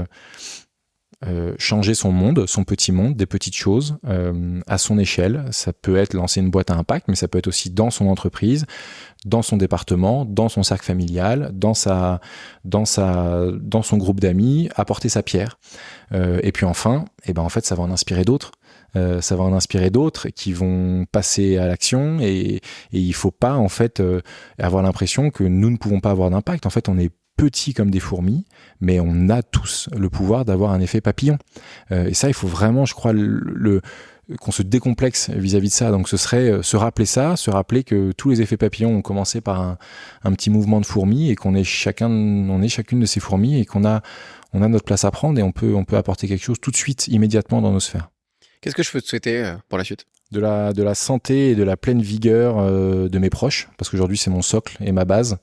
changer son monde, son petit monde, des petites choses à son échelle. Ça peut être lancer une boîte à impact, mais ça peut être aussi dans son entreprise, dans son département, dans son cercle familial, dans son groupe d'amis, apporter sa pierre. Et puis enfin, en fait, ça va en inspirer d'autres. Ça va en inspirer d'autres qui vont passer à l'action et il faut pas en fait avoir l'impression que nous ne pouvons pas avoir d'impact. En fait, on est petits comme des fourmis, mais on a tous le pouvoir d'avoir un effet papillon. Et ça, il faut vraiment, je crois, qu'on se décomplexe vis-à-vis de ça. Donc ce serait se rappeler que tous les effets papillons ont commencé par un petit mouvement de fourmis et qu'on est chacune de ces fourmis et qu'on a notre place à prendre et on peut apporter quelque chose tout de suite, immédiatement dans nos sphères. Qu'est-ce que je peux te souhaiter pour la suite ? De la santé et de la pleine vigueur de mes proches, parce qu'aujourd'hui c'est mon socle et ma base.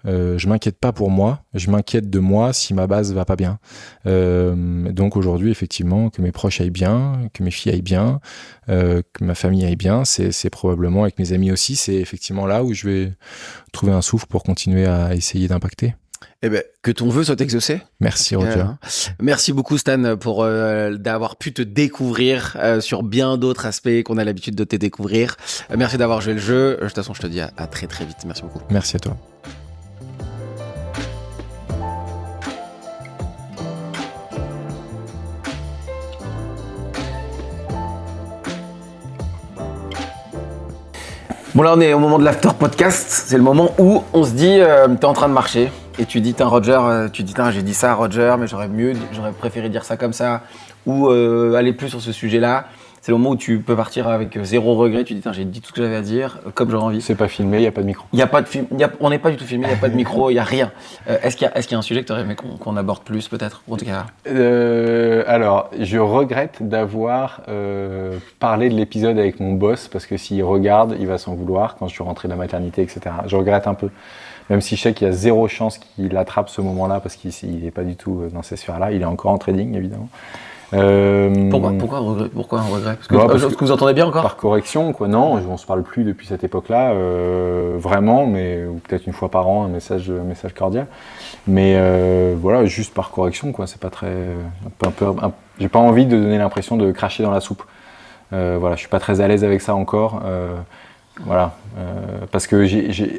Je m'inquiète pas pour moi, je m'inquiète de moi si ma base va pas bien. Donc aujourd'hui, effectivement, que mes proches aillent bien, que mes filles aillent bien, que ma famille aille bien, c'est probablement, avec mes amis aussi, c'est effectivement là où je vais trouver un souffle pour continuer à essayer d'impacter. Eh ben, que ton vœu soit exaucé. Merci Roger. Merci beaucoup Stan pour d'avoir pu te découvrir sur bien d'autres aspects qu'on a l'habitude de te découvrir. Merci d'avoir joué le jeu. De toute façon, je te dis à très très vite. Merci beaucoup. Merci à toi. Bon là on est au moment de l'after podcast, c'est le moment où on se dit t'es en train de marcher, et tu dis, Roger, j'ai dit ça à Roger, mais j'aurais préféré dire ça comme ça, ou aller plus sur ce sujet-là. C'est le moment où tu peux partir avec zéro regret. Tu dis, j'ai dit tout ce que j'avais à dire, comme j'aurais envie. C'est pas filmé, il n'y a pas de micro. On n'est pas du tout filmé, il n'y a pas de micro, il n'y a rien. Est-ce qu'il y a un sujet que tu aurais aimé qu'on aborde plus, peut-être, en tout cas? Alors, je regrette d'avoir parlé de l'épisode avec mon boss, parce que s'il regarde, il va s'en vouloir quand je suis rentré de la maternité, etc. Je regrette un peu. Même si je sais qu'il y a zéro chance qu'il attrape ce moment-là, parce qu'il n'est pas du tout dans ces sphères-là. Il est encore en trading, évidemment. Pourquoi un regret? Parce que vous entendez bien encore? Par correction, quoi. Non, on se parle plus depuis cette époque-là, vraiment, mais ou peut-être une fois par an, un message cordial. Mais voilà, juste par correction, quoi. C'est pas très, j'ai pas envie de donner l'impression de cracher dans la soupe. Voilà, je suis pas très à l'aise avec ça encore. Voilà, parce que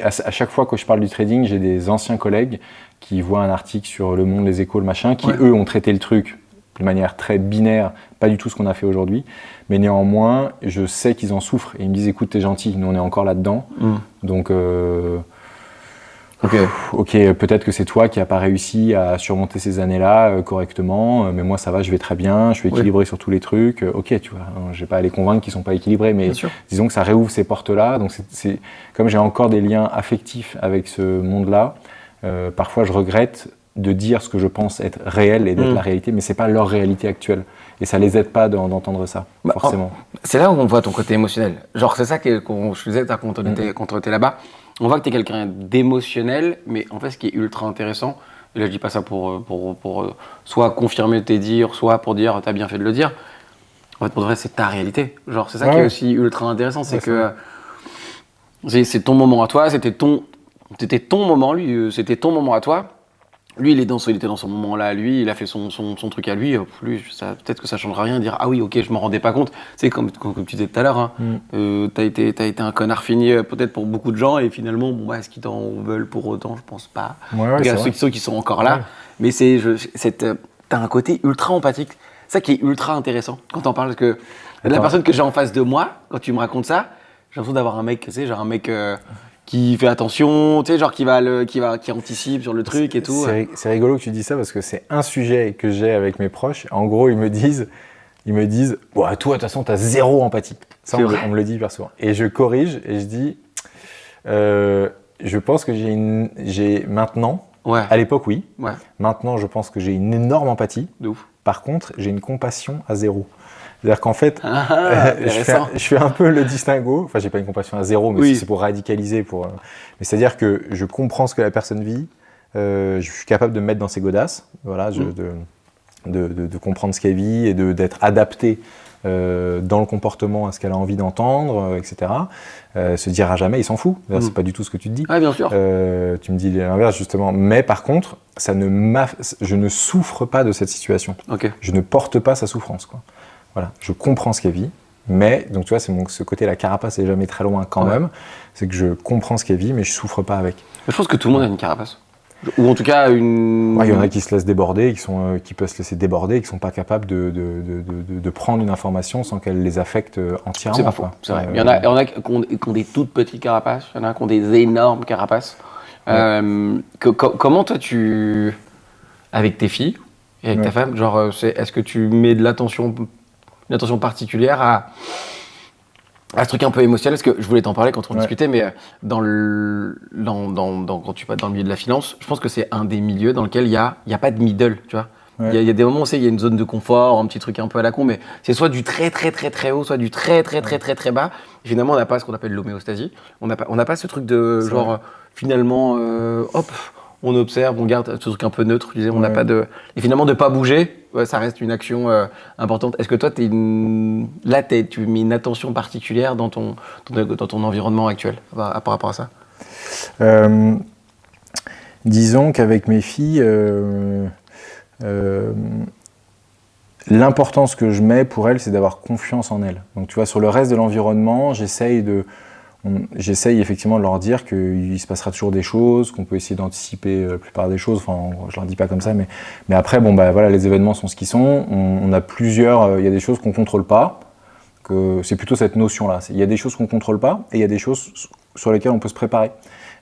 à chaque fois que je parle du trading, j'ai des anciens collègues qui voient un article sur Le Monde, Les Échos, le machin, qui eux ont traité le truc de manière très binaire, pas du tout ce qu'on a fait aujourd'hui, mais néanmoins, je sais qu'ils en souffrent et ils me disent, écoute, t'es gentil, nous on est encore là-dedans, donc ok, peut-être que c'est toi qui n'as pas réussi à surmonter ces années-là correctement, mais moi ça va, je vais très bien, je suis équilibré sur tous les trucs, ok, tu vois, je vais pas à les convaincre qu'ils sont pas équilibrés, mais disons que ça réouvre ces portes-là, donc c'est comme j'ai encore des liens affectifs avec ce monde-là, parfois je regrette de dire ce que je pense être réel et d'être la réalité, mais c'est pas leur réalité actuelle. Et ça les aide pas d'entendre ça, forcément. C'est là où on voit ton côté émotionnel. Genre, c'est ça que je faisais quand on était là-bas. On voit que tu es quelqu'un d'émotionnel, mais en fait, ce qui est ultra intéressant, et là je dis pas ça pour soit confirmer tes dires, soit pour dire t'as bien fait de le dire. En fait, pour de vrai, c'est ta réalité. Genre, c'est ça qui est aussi ultra intéressant, c'est que c'est ton moment à toi, c'était ton moment, lui, c'était ton moment à toi. Lui, il était dans son moment-là, lui, il a fait son truc à lui. Peut-être que ça changera rien, dire ah oui, ok, je m'en rendais pas compte. C'est comme tu disais tout à l'heure, t'as été un connard fini peut-être pour beaucoup de gens et finalement, est-ce qu'ils t'en veulent pour autant? Je pense pas. Il y a ceux qui sont encore là, mais t'as un côté ultra empathique. Ça qui est ultra intéressant quand t'en parles, parce que la personne que j'ai en face de moi, quand tu me racontes ça, j'ai l'impression d'avoir un mec, tu sais, genre un mec. Qui fait attention, tu sais, genre qui anticipe sur le truc et tout. C'est rigolo que tu dis ça parce que c'est un sujet que j'ai avec mes proches. En gros, ils me disent, toi, de toute façon, t'as zéro empathie. Ça, on me le dit hyper souvent. Et je corrige et je dis, je pense que j'ai maintenant, à l'époque, oui. Ouais. Maintenant, je pense que j'ai une énorme empathie. De ouf. Par contre, j'ai une compassion à zéro. C'est-à-dire qu'en fait, je fais un peu le distinguo. Enfin, j'ai pas une compassion à zéro, mais c'est pour radicaliser. Mais c'est-à-dire que je comprends ce que la personne vit. Je suis capable de me mettre dans ses godasses. Voilà, de comprendre ce qu'elle vit et d'être adapté dans le comportement à ce qu'elle a envie d'entendre, etc. Se dire à jamais, il s'en fout. C'est pas du tout ce que tu te dis. Ah, bien sûr. Tu me dis l'inverse, justement. Mais par contre, je ne souffre pas de cette situation. Okay. Je ne porte pas sa souffrance, quoi. Voilà, je comprends ce qu'elle vit, mais donc tu vois, c'est ce côté, la carapace est jamais très loin quand même. C'est que je comprends ce qu'elle vit, mais je souffre pas avec. Je pense que tout le monde a une carapace, ou en tout cas une. Il y en a qui se laissent déborder, qui peuvent se laisser déborder, qui sont pas capables de prendre une information sans qu'elle les affecte entièrement. C'est pas faux. C'est vrai. Il y en a qui ont des toutes petites carapaces, il y en a qui ont des énormes carapaces. Comment toi avec tes filles et avec ta femme, genre, est-ce que tu mets de l'attention particulière à ce truc un peu émotionnel, parce que je voulais t'en parler quand on discutait, mais quand tu passes dans le milieu de la finance, je pense que c'est un des milieux dans lequel il y a pas de middle, tu vois. Il y a des moments où il y a une zone de confort, un petit truc un peu à la con, mais c'est soit du très très très très haut, soit du très très très très très bas. Et finalement, on n'a pas ce qu'on appelle l'homéostasie. On n'a pas ce truc de genre finalement, hop. On observe, on garde ce truc un peu neutre, je disais, on n'a pas de. Et finalement, de ne pas bouger, ça reste une action importante. Est-ce que toi, tu mets une attention particulière dans ton environnement actuel par rapport à ça? Disons qu'avec mes filles, l'importance que je mets pour elles, c'est d'avoir confiance en elles. Donc, tu vois, sur le reste de l'environnement, j'essaye effectivement de leur dire qu'il se passera toujours des choses, qu'on peut essayer d'anticiper la plupart des choses. Enfin, je leur dis pas comme ça, mais après, voilà, les événements sont ce qu'ils sont. On a plusieurs, il y a des choses qu'on contrôle pas. C'est plutôt cette notion-là. Il y a des choses qu'on contrôle pas et il y a des choses sur lesquelles on peut se préparer.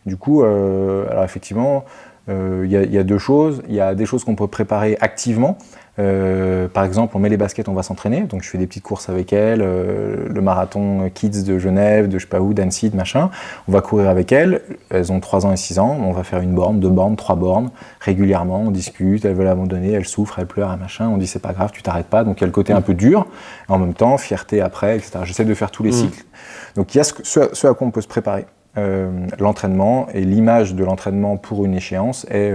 Du coup, alors effectivement, y a deux choses. Il y a des choses qu'on peut préparer activement. Par exemple, on met les baskets, on va s'entraîner. Donc, je fais des petites courses avec elle, le marathon Kids de Genève, de je sais pas où, d'Annecy, de machin. On va courir avec elles. Elles ont 3 ans et 6 ans. On va faire 1 borne, 2 bornes, 3 bornes régulièrement. On discute. Elles veulent abandonner, elles souffrent, elles pleurent, machin. On dit c'est pas grave, tu t'arrêtes pas. Donc, il y a le côté un peu dur. En même temps, fierté après, etc. J'essaie de faire tous les cycles. Donc, il y a ce à quoi on peut se préparer. L'entraînement et l'image de l'entraînement pour une échéance est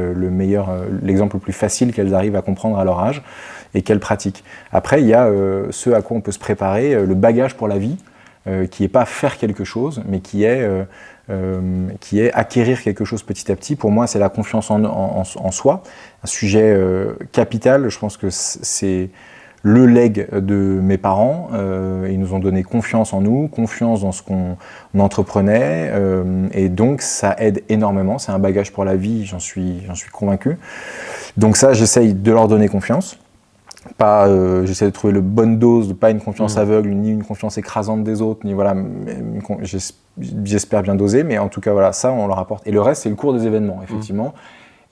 l'exemple le plus facile qu'elles arrivent à comprendre à leur âge et qu'elles pratiquent. Après, il y a ce à quoi on peut se préparer, le bagage pour la vie, qui n'est pas faire quelque chose, mais qui est acquérir quelque chose petit à petit. Pour moi, c'est la confiance en soi, un sujet capital. Je pense que c'est le legs de mes parents. Ils nous ont donné confiance en nous, confiance dans ce qu'on entreprenait, et donc ça aide énormément. C'est un bagage pour la vie, j'en suis convaincu. Donc ça, j'essaye de leur donner confiance. J'essaie de trouver le bonne dose, pas une confiance aveugle, ni une confiance écrasante des autres, ni voilà. J'espère bien doser, mais en tout cas voilà, ça on leur apporte. Et le reste, c'est le cours des événements, effectivement.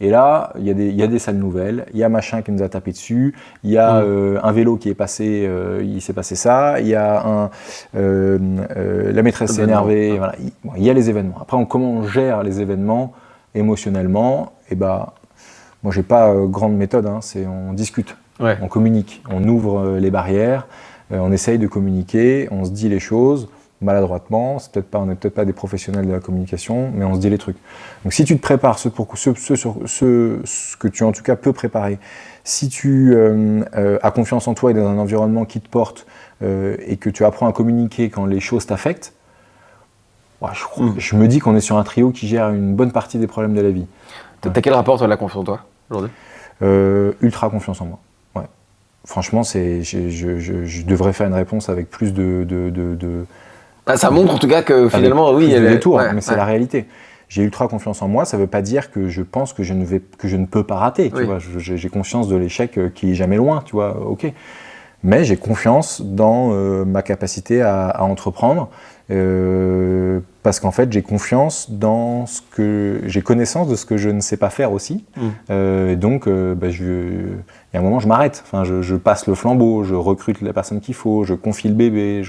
Et là, il y a des sales nouvelles, il y a machin qui nous a tapé dessus, il y a un vélo qui est passé, il s'est passé ça, il y a la maîtresse s'est énervée, voilà, il y a les événements. Après, comment on gère les événements émotionnellement, moi j'ai pas grande méthode, on discute, on communique, on ouvre les barrières, on essaye de communiquer, on se dit les choses, maladroitement, on n'est peut-être pas des professionnels de la communication, mais on se dit les trucs. Donc si tu te prépares ce que tu en tout cas peux préparer, si tu as confiance en toi et dans un environnement qui te porte et que tu apprends à communiquer quand les choses t'affectent, je me dis qu'on est sur un trio qui gère une bonne partie des problèmes de la vie. T'as quel rapport toi, la confiance en toi aujourd'hui ? Ultra confiance en moi. Ouais. Franchement, je devrais faire une réponse avec plus de ça montre en tout cas que finalement, oui, il y a des tours, mais c'est la réalité. J'ai ultra confiance en moi, ça ne veut pas dire que je pense que je ne peux pas rater. Tu vois, j'ai conscience de l'échec qui est jamais loin, tu vois, ok. Mais j'ai confiance dans ma capacité à entreprendre, parce qu'en fait, j'ai confiance dans j'ai connaissance de ce que je ne sais pas faire aussi. Et donc, il y a un moment, je m'arrête. Enfin, je passe le flambeau, je recrute la personne qu'il faut, je confie le bébé,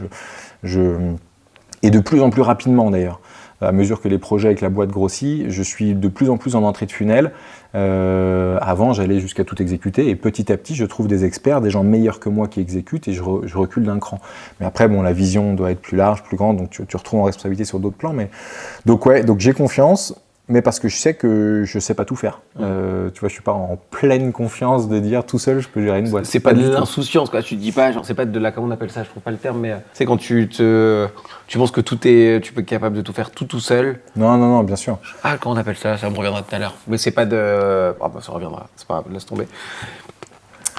et de plus en plus rapidement d'ailleurs. À mesure que les projets avec la boîte grossissent, je suis de plus en plus en entrée de funnel. Avant, j'allais jusqu'à tout exécuter et petit à petit, je trouve des experts, des gens meilleurs que moi qui exécutent et je recule d'un cran. Mais après, la vision doit être plus large, plus grande, donc tu retrouves en responsabilité sur d'autres plans. Donc j'ai confiance, mais parce que je sais que je sais pas tout faire. Tu vois, je suis pas en pleine confiance de dire tout seul, je peux gérer une boîte. C'est pas de l'insouciance, quoi. Tu te dis pas, genre, c'est pas de la, comment on appelle ça, je trouve pas le terme, mais c'est quand tu penses que tu peux être capable de tout faire tout seul. Non, bien sûr. Comment on appelle ça me reviendra tout à l'heure. Mais c'est pas de, ça reviendra, c'est pas grave, laisse tomber.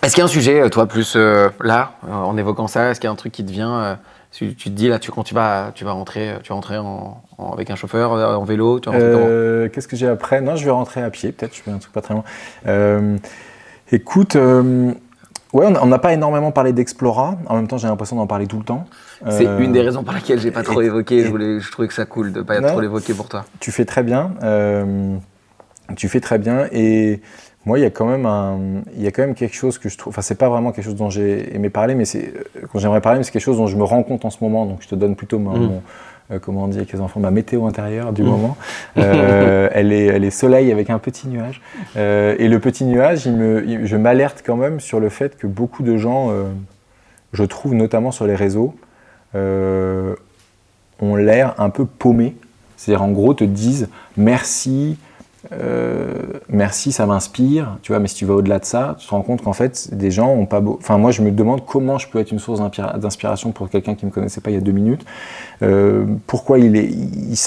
Est-ce qu'il y a un sujet, toi, plus là, en évoquant ça, est-ce qu'il y a un truc qui te vient tu te dis là, quand tu vas rentrer avec un chauffeur, en vélo, tu vas rentrer comment ? Qu'est-ce que j'ai après ? Non, je vais rentrer à pied, peut-être, je fais un truc pas très loin. Écoute, on n'a pas énormément parlé d'Explora, en même temps j'ai l'impression d'en parler tout le temps. C'est une des raisons pour lesquelles j'ai pas trop évoqué, je trouvais que ça cool de pas trop l'évoquer pour toi. Tu fais très bien, et moi il y a quand même quelque chose que je trouve, enfin c'est pas vraiment quelque chose dont j'ai aimé parler, mais c'est quelque chose dont je me rends compte en ce moment, donc je te donne plutôt comment on dit avec les enfants, ma météo intérieure du moment. Elle est soleil avec un petit nuage. Et le petit nuage, je m'alerte quand même sur le fait que beaucoup de gens, je trouve notamment sur les réseaux, ont l'air un peu paumés. C'est-à-dire en gros te disent merci, ça m'inspire, tu vois, mais si tu vas au-delà de ça, tu te rends compte qu'en fait, des gens ont pas beau. Enfin, moi, je me demande comment je peux être une source d'inspiration pour quelqu'un qui me connaissait pas il y a 2 minutes. Pourquoi il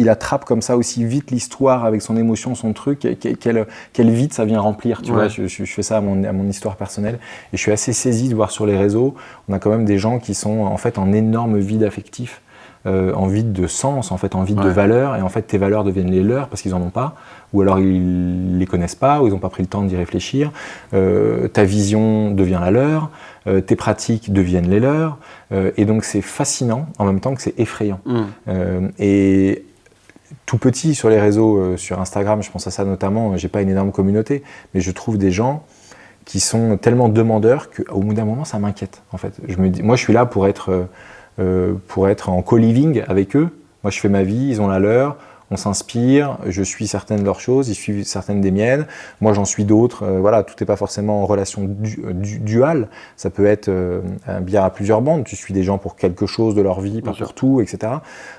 attrape comme ça aussi vite l'histoire avec son émotion, son truc, quel vide ça vient remplir, tu vois. Je fais ça à mon histoire personnelle et je suis assez saisi de voir sur les réseaux, on a quand même des gens qui sont en fait en énorme vide affectif. En vide de sens, en fait, en vide de valeurs, et en fait tes valeurs deviennent les leurs parce qu'ils en ont pas, ou alors ils les connaissent pas, ou ils n'ont pas pris le temps d'y réfléchir. Ta vision devient la leur, tes pratiques deviennent les leurs, et donc c'est fascinant en même temps que c'est effrayant. Et tout petit sur les réseaux, sur Instagram, je pense à ça notamment, j'ai pas une énorme communauté, mais je trouve des gens qui sont tellement demandeurs qu'au bout d'un moment, ça m'inquiète. En fait, je me dis, moi, je suis là pour être en co-living avec eux. Moi, je fais ma vie, ils ont la leur. On s'inspire, je suis certaines de leurs choses, ils suivent certaines des miennes. Moi, j'en suis d'autres. Voilà, tout n'est pas forcément en relation duale. Ça peut être un billard à plusieurs bandes. Tu suis des gens pour quelque chose de leur vie, pas pour tout, etc.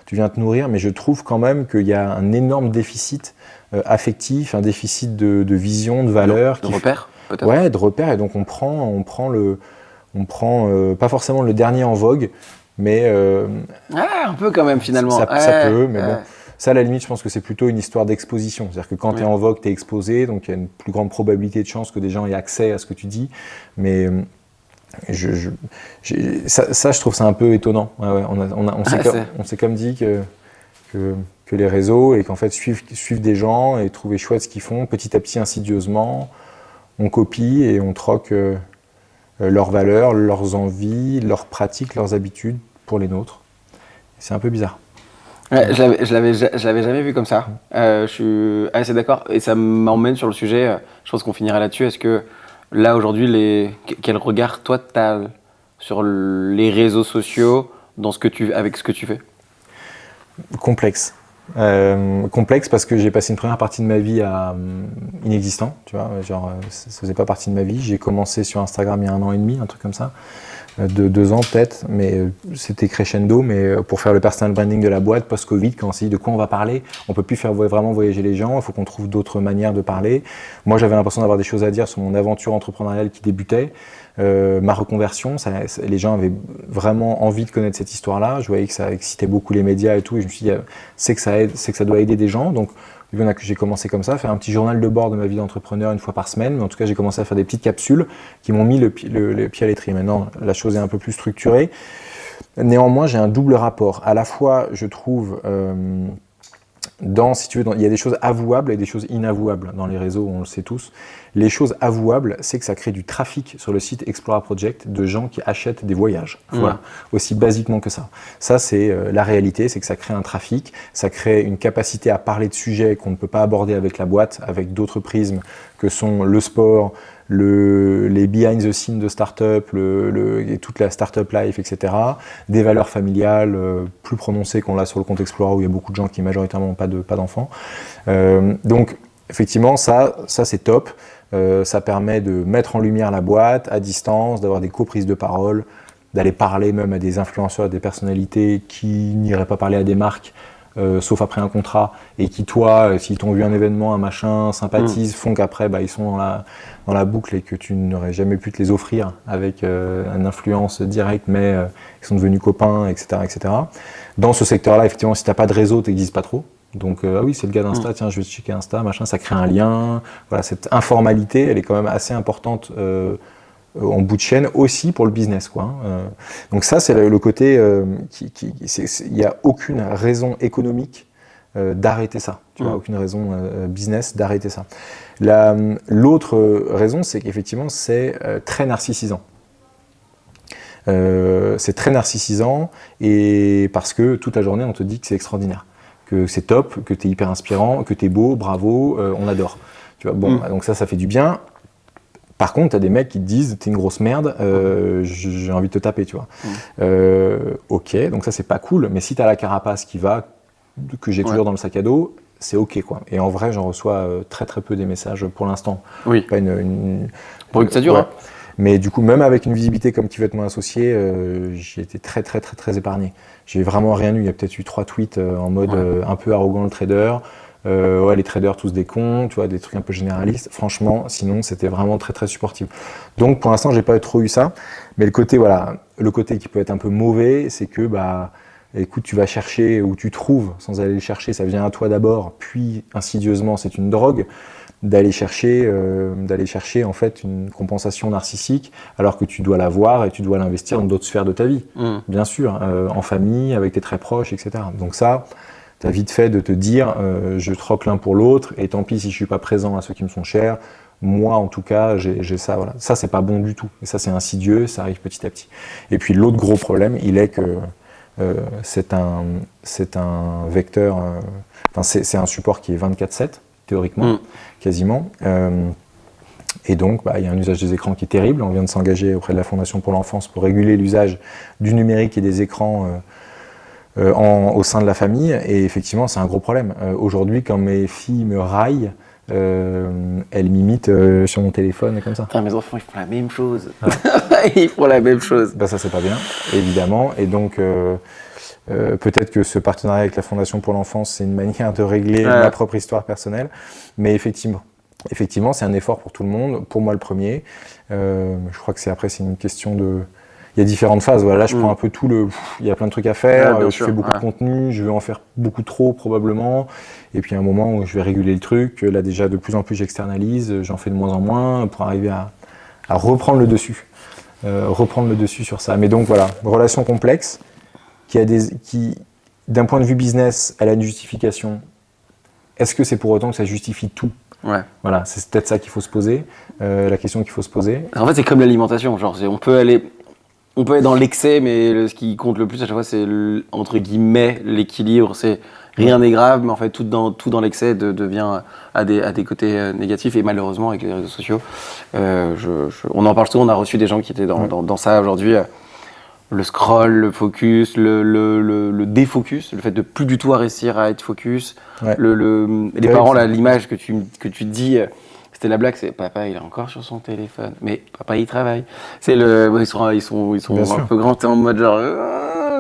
Tu viens te nourrir, mais je trouve quand même qu'il y a un énorme déficit affectif, un déficit de vision, de valeur. De repères, peut-être. Ouais, de repères. Et donc, on prend pas forcément le dernier en vogue, mais un peu quand même finalement. Ça peut, mais bon. Ça, à la limite, je pense que c'est plutôt une histoire d'exposition. C'est-à-dire que quand tu es en vogue, tu es exposé, donc il y a une plus grande probabilité de chance que des gens aient accès à ce que tu dis. Mais ça, je trouve ça un peu étonnant. Ouais, on s'est comme dit que les réseaux, et qu'en fait, suivre des gens et trouver chouette ce qu'ils font, petit à petit, insidieusement, on copie et on troque leurs valeurs, leurs envies, leurs pratiques, leurs habitudes pour les nôtres. C'est un peu bizarre. Ouais, je l'avais jamais vu comme ça. Je suis assez d'accord. Et ça m'emmène sur le sujet, je pense qu'on finira là-dessus. Est-ce que là, aujourd'hui, quel regard toi t'as sur les réseaux sociaux avec ce que tu fais? Complexe. Complexe parce que j'ai passé une première partie de ma vie à inexistant, tu vois, genre ça faisait pas partie de ma vie. J'ai commencé sur Instagram il y a 1 an et demi, un truc comme ça. De 2 ans peut-être, mais c'était crescendo, mais pour faire le personal branding de la boîte post-Covid, quand on s'est dit de quoi on va parler, on peut plus faire vraiment voyager les gens, il faut qu'on trouve d'autres manières de parler. Moi, j'avais l'impression d'avoir des choses à dire sur mon aventure entrepreneuriale qui débutait, ma reconversion, les gens avaient vraiment envie de connaître cette histoire-là, je voyais que ça excitait beaucoup les médias et tout, et je me suis dit, c'est que ça doit aider des gens, donc j'ai commencé comme ça, faire un petit journal de bord de ma vie d'entrepreneur 1 fois par semaine, mais en tout cas j'ai commencé à faire des petites capsules qui m'ont mis le pied à l'étrier. Maintenant la chose est un peu plus structurée. Néanmoins j'ai un double rapport. À la fois je trouve il y a des choses avouables et des choses inavouables dans les réseaux, on le sait tous. Les choses avouables, c'est que ça crée du trafic sur le site Explora Project de gens qui achètent des voyages. Voilà, aussi basiquement que ça. Ça, c'est la réalité, c'est que ça crée un trafic, ça crée une capacité à parler de sujets qu'on ne peut pas aborder avec la boîte, avec d'autres prismes que sont le sport, les behind the scenes de start-up, et toute la start-up life, etc. Des valeurs familiales plus prononcées qu'on l'a sur le compte Explora où il y a beaucoup de gens qui majoritairement n'ont pas d'enfants. Donc, effectivement, ça c'est top. Ça permet de mettre en lumière la boîte à distance, d'avoir des co-prises de parole, d'aller parler même à des influenceurs, des personnalités qui n'iraient pas parler à des marques, sauf après un contrat, et qui, toi, s'ils t'ont vu un événement, un machin, sympathisent, font qu'après, ils sont dans la boucle et que tu n'aurais jamais pu te les offrir avec une influence directe, mais ils sont devenus copains, etc., etc. Dans ce secteur-là, effectivement, si tu n'as pas de réseau, tu n'existes pas trop. Donc, ah oui, c'est le gars d'Insta, tiens, je vais checker Insta, machin, ça crée un lien. Voilà, cette informalité, elle est quand même assez importante en bout de chaîne aussi pour le business, quoi. Donc ça, c'est le côté il n'y a aucune raison économique d'arrêter ça. Tu vois, aucune raison business d'arrêter ça. L'autre raison, c'est qu'effectivement, c'est très narcissisant. C'est très narcissisant et parce que toute la journée, on te dit que c'est extraordinaire, que c'est top, que tu es hyper inspirant, que tu es beau, bravo, on adore. Tu vois, bon, donc ça fait du bien. Par contre, tu as des mecs qui te disent t'es une grosse merde, j'ai envie de te taper, tu vois. Ok, donc ça c'est pas cool, mais si tu as la carapace qui va, que j'ai toujours dans le sac à dos, c'est ok, quoi. Et en vrai, j'en reçois très très peu des messages pour l'instant. Oui. Pas pour que ça dure. Ouais. Hein. Mais du coup, même avec une visibilité comme qui veut être mon associé, j'ai été très très très très épargné. J'ai vraiment rien eu. Il y a peut-être eu 3 tweets en mode un peu arrogant le trader. Les traders tous des cons, tu vois, des trucs un peu généralistes. Franchement, sinon, c'était vraiment très très supportif. Donc, pour l'instant, j'ai pas trop eu ça. Mais le côté qui peut être un peu mauvais, c'est que, écoute, tu vas chercher ou tu trouves, sans aller le chercher, ça vient à toi d'abord, puis insidieusement, c'est une drogue, d'aller chercher en fait une compensation narcissique, alors que tu dois l'avoir et tu dois l'investir dans d'autres sphères de ta vie, bien sûr, en famille, avec tes très proches, etc. Donc ça, t'as vite fait de te dire je troque l'un pour l'autre et tant pis si je suis pas présent à ceux qui me sont chers. Moi en tout cas j'ai ça, voilà. Ça c'est pas bon du tout et ça c'est insidieux, ça arrive petit à petit. Et puis l'autre gros problème il est que c'est un vecteur, c'est un support qui est 24/7, théoriquement, quasiment. Et donc, il y a un usage des écrans qui est terrible. On vient de s'engager auprès de la Fondation pour l'enfance pour réguler l'usage du numérique et des écrans au sein de la famille. Et effectivement, c'est un gros problème. Aujourd'hui, quand mes filles me raillent, elles m'imitent sur mon téléphone et comme ça. Putain, mes enfants, ils font la même chose. Ils font la même chose. Ça, c'est pas bien, évidemment. Et donc, peut-être que ce partenariat avec la Fondation pour l'enfance, c'est une manière de régler ma propre histoire personnelle. Mais effectivement, c'est un effort pour tout le monde. Pour moi, le premier. Je crois que c'est une question de... Il y a différentes phases. Voilà, là, je prends un peu tout le... Il y a plein de trucs à faire. Je fais beaucoup de contenu. Je vais en faire beaucoup trop, probablement. Et puis, il y a un moment où je vais réguler le truc. Là, déjà, de plus en plus, j'externalise. J'en fais de moins en moins pour arriver à reprendre le dessus. Sur ça. Mais donc, voilà, relation complexe qui, d'un point de vue business, elle a une justification. Est-ce que c'est pour autant que ça justifie tout ? Ouais. Voilà, c'est peut-être ça qu'il faut se poser, la question qu'il faut se poser. En fait, c'est comme l'alimentation. Genre, on peut aller dans l'excès, mais ce qui compte le plus à chaque fois, c'est entre guillemets l'équilibre. C'est rien n'est grave, mais en fait, tout dans l'excès devient à des côtés négatifs. Et malheureusement, avec les réseaux sociaux, on en parle souvent. On a reçu des gens qui étaient dans ça aujourd'hui. Le scroll, le focus, le défocus, le fait de plus du tout réussir à être focus. Ouais. Les parents, là, l'image que tu dis, c'était la blague, c'est papa, il est encore sur son téléphone, mais papa, il travaille. C'est ils sont un peu grands, en mode genre,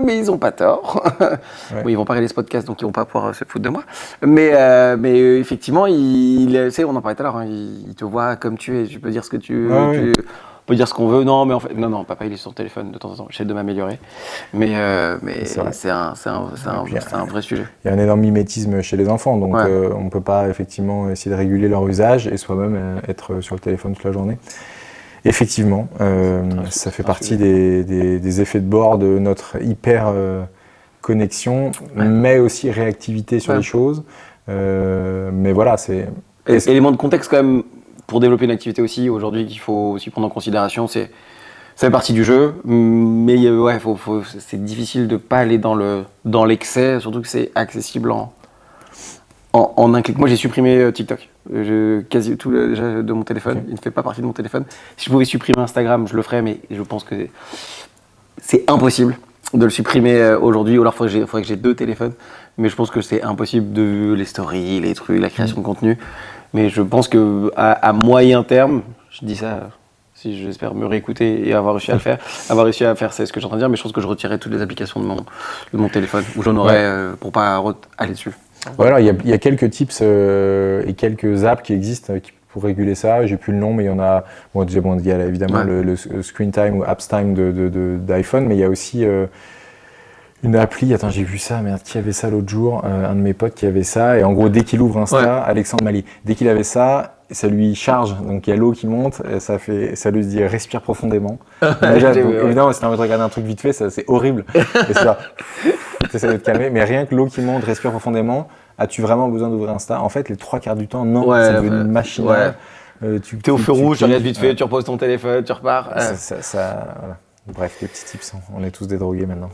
mais ils ont pas tort. Ouais. Bon, ils vont pas regarder ce podcast, donc ils vont pas pouvoir se foutre de moi. Mais effectivement, on en parlait tout à l'heure, hein, il te voit comme tu es, tu peux dire ce que tu veux. On peut dire ce qu'on veut, non, mais en fait, non, papa il est sur le téléphone de temps en temps, j'essaie de m'améliorer, mais c'est un vrai sujet. Il y a un énorme mimétisme chez les enfants, donc on ne peut pas effectivement essayer de réguler leur usage et soi-même être sur le téléphone toute la journée. Effectivement, ça fait partie des effets de bord de notre hyper connexion, mais aussi réactivité sur les choses, mais voilà, c'est... Élément de contexte quand même. Pour développer une activité aussi, aujourd'hui, qu'il faut aussi prendre en considération, ça fait partie du jeu, mais c'est difficile de ne pas aller dans l'excès, surtout que c'est accessible en un clic. Moi, j'ai supprimé TikTok, quasi tout déjà de mon téléphone, il ne fait pas partie de mon téléphone. Si je pouvais supprimer Instagram, je le ferais, mais je pense que c'est impossible de le supprimer aujourd'hui, ou alors il faudrait que j'ai 2 téléphones, mais je pense que c'est impossible de les stories, les trucs, la création de contenu. Mais je pense qu'à moyen terme, je dis ça, si j'espère me réécouter et avoir réussi à le faire, c'est ce que j'ai en train de dire, mais je pense que je retirerai toutes les applications de mon téléphone, où j'en aurais pour pas aller dessus. Voilà, il y a quelques tips et quelques apps qui existent pour réguler ça. J'ai plus le nom, mais il y en a. Il y a évidemment le Screen Time ou Apps Time d'iPhone, mais il y a aussi une appli. Attends, j'ai vu ça, merde, qui avait ça l'autre jour, un de mes potes qui avait ça, et en gros, dès qu'il ouvre Insta, Alexandre Mali, dès qu'il avait ça, ça lui charge, donc il y a l'eau qui monte, et ça lui dit respire profondément. Déjà, donc, évidemment, si t'as envie de regarder un truc vite fait, c'est horrible. Et c'est là, t'essaies de te calmer, mais rien que l'eau qui monte, respire profondément, as-tu vraiment besoin d'ouvrir Insta ? En fait, les 3/4 du temps, non, c'est devenu une machine. T'es au feu rouge, tu regardes vite fait, tu reposes ton téléphone, tu repars. Voilà. Bref, les petits tips, on est tous des drogués maintenant.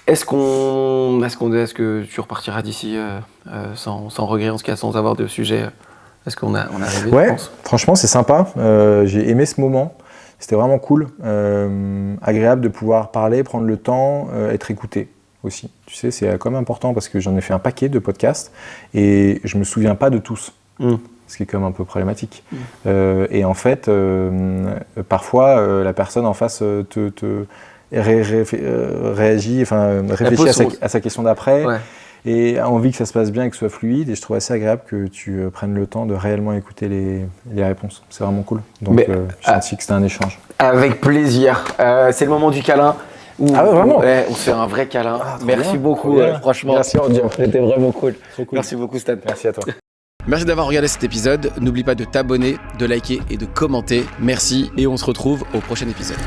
Est-ce que tu repartiras d'ici sans regret, en ce cas, sans avoir de sujet ? Est-ce qu'on a rêvé, je pense ? Franchement, c'est sympa. J'ai aimé ce moment. C'était vraiment cool. Agréable de pouvoir parler, prendre le temps, être écouté aussi. Tu sais, c'est quand même important parce que j'en ai fait un paquet de podcasts et je me souviens pas de tous. Ce qui est quand même un peu problématique. Et en fait, parfois, la personne en face réagit, réfléchit à sa question d'après, et a envie que ça se passe bien et que ce soit fluide. Et je trouve assez agréable que tu prennes le temps de réellement écouter les réponses. C'est vraiment cool. Donc, je sens que c'était un échange. Avec plaisir. C'est le moment du câlin. Vraiment on se fait un vrai câlin. Merci beaucoup, franchement. Merci, Andion. C'était vraiment cool. Merci beaucoup, Stan. Merci à toi. Merci d'avoir regardé cet épisode. N'oublie pas de t'abonner, de liker et de commenter. Merci et on se retrouve au prochain épisode.